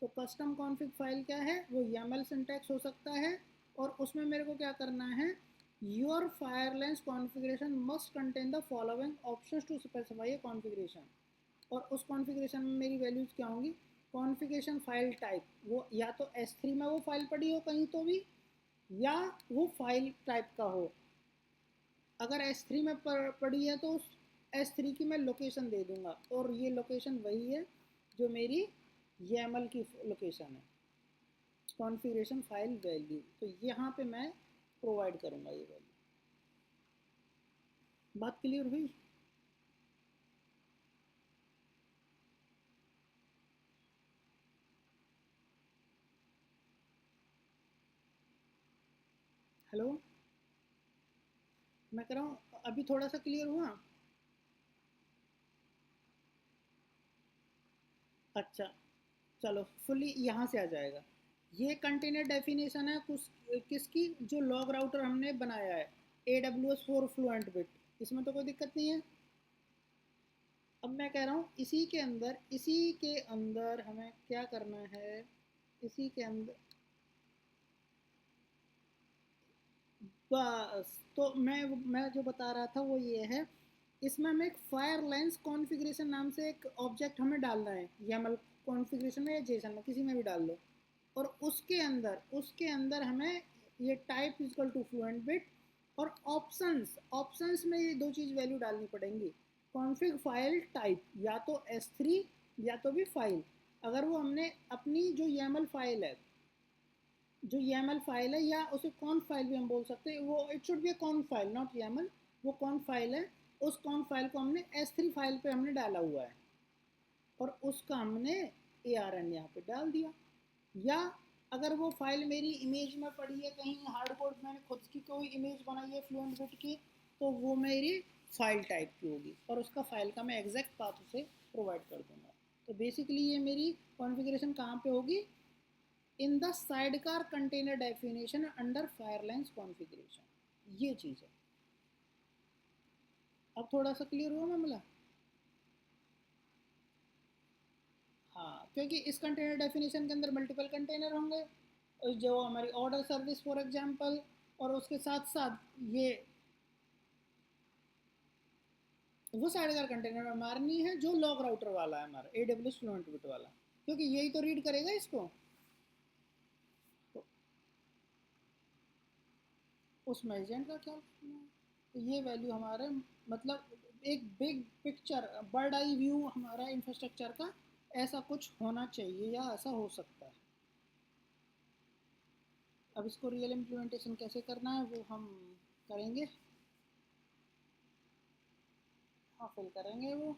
तो कस्टम कॉन्फ़िग फाइल क्या है, वो YAML सिंटैक्स हो सकता है और उसमें मेरे को क्या करना है, your FireLens configuration must contain the following options to specify a configuration. और उस कॉन्फ़िगरेशन में मेरी वैल्यूज़ क्या होंगी, कॉन्फ़िगरेशन फाइल टाइप, वो या तो S3 में वो फाइल पड़ी हो कहीं तो भी, या वो फाइल टाइप का हो। अगर S3 में पड़ी है तो उस S3 की मैं लोकेशन दे दूंगा और ये लोकेशन वही है जो मेरी YAML की लोकेशन है, कॉन्फ़िगरेशन फाइल वैल्यू। तो यहाँ पे मैं प्रोवाइड करूँगा ये वैल्यू। बात क्लियर हुई? हेलो, मैं कह रहा हूँ अभी थोड़ा सा क्लियर हुआ? अच्छा, चलो फुली यहाँ से आ जाएगा। ये कंटेनर डेफिनेशन है कुछ किसकी, जो लॉग राउटर हमने बनाया है, AWS फॉर फ्लुएंट बिट, इसमें तो कोई दिक्कत नहीं है। अब मैं कह रहा हूँ इसी के अंदर हमें क्या करना है, इसी के अंदर बस। तो मैं जो बता रहा था वो ये है, इसमें हमें एक फायर लेंस कॉन्फ़िगरेशन नाम से एक ऑब्जेक्ट हमें डालना है, YAML कॉन्फ़िगरेशन में या जेसन में, किसी में भी डाल लो। और उसके अंदर हमें ये type is equal to fluent bit, और ऑप्शंस ऑप्शंस में ये दो चीज़ वैल्यू डालनी पड़ेंगी। कॉन्फ़िग फाइल टाइप, या तो S3 या तो भी फाइल। अगर वो हमने अपनी जो YAML फाइल है, या उसे कॉन फाइल भी हम बोल सकते हैं, वो it should be a conf file not YAML, वो कॉन फाइल है। उस कॉन फाइल को हमने S3 फाइल पे हमने डाला हुआ है, और उसका हमने ARN यहाँ पे डाल दिया। या अगर वो फाइल मेरी इमेज में पड़ी है कहीं, हार्ड कोड मैंने खुद की कोई इमेज बनाई है फ्लुएंट बिट की, तो वो मेरी फाइल टाइप की होगी, और उसका फाइल का मैं एग्जैक्ट पाथ उसे प्रोवाइड कर दूंगा। तो बेसिकली ये मेरी कॉन्फ़िगरेशन कहाँ पे होगी, in the sidecar container definition under FireLens configuration, ये चीज़ है। अब थोड़ा सा क्लियर हुआ मामला? हाँ, क्योंकि इस कंटेनर डेफिनेशन के अंदर मल्टीपल कंटेनर होंगे, जो हमारी ऑर्डर सर्विस फॉर एग्जांपल, और उसके साथ साथ ये वो साइडकार कंटेनर में मारनी है जो लॉग राउटर वाला है हमारा AWS फ्लुएंट बिट वाला, क्योंकि यही तो रीड करेगा इसको। तो उसमें एजेंट का क्या करना है, तो ये वैल्यू हमारे, मतलब एक big picture bird eye view हमारा इंफ्रास्ट्रक्चर का ऐसा कुछ होना चाहिए, या ऐसा हो सकता है। अब इसको रियल इम्प्लीमेंटेशन कैसे करना है वो हम करेंगे, हाँ फिल करेंगे वो।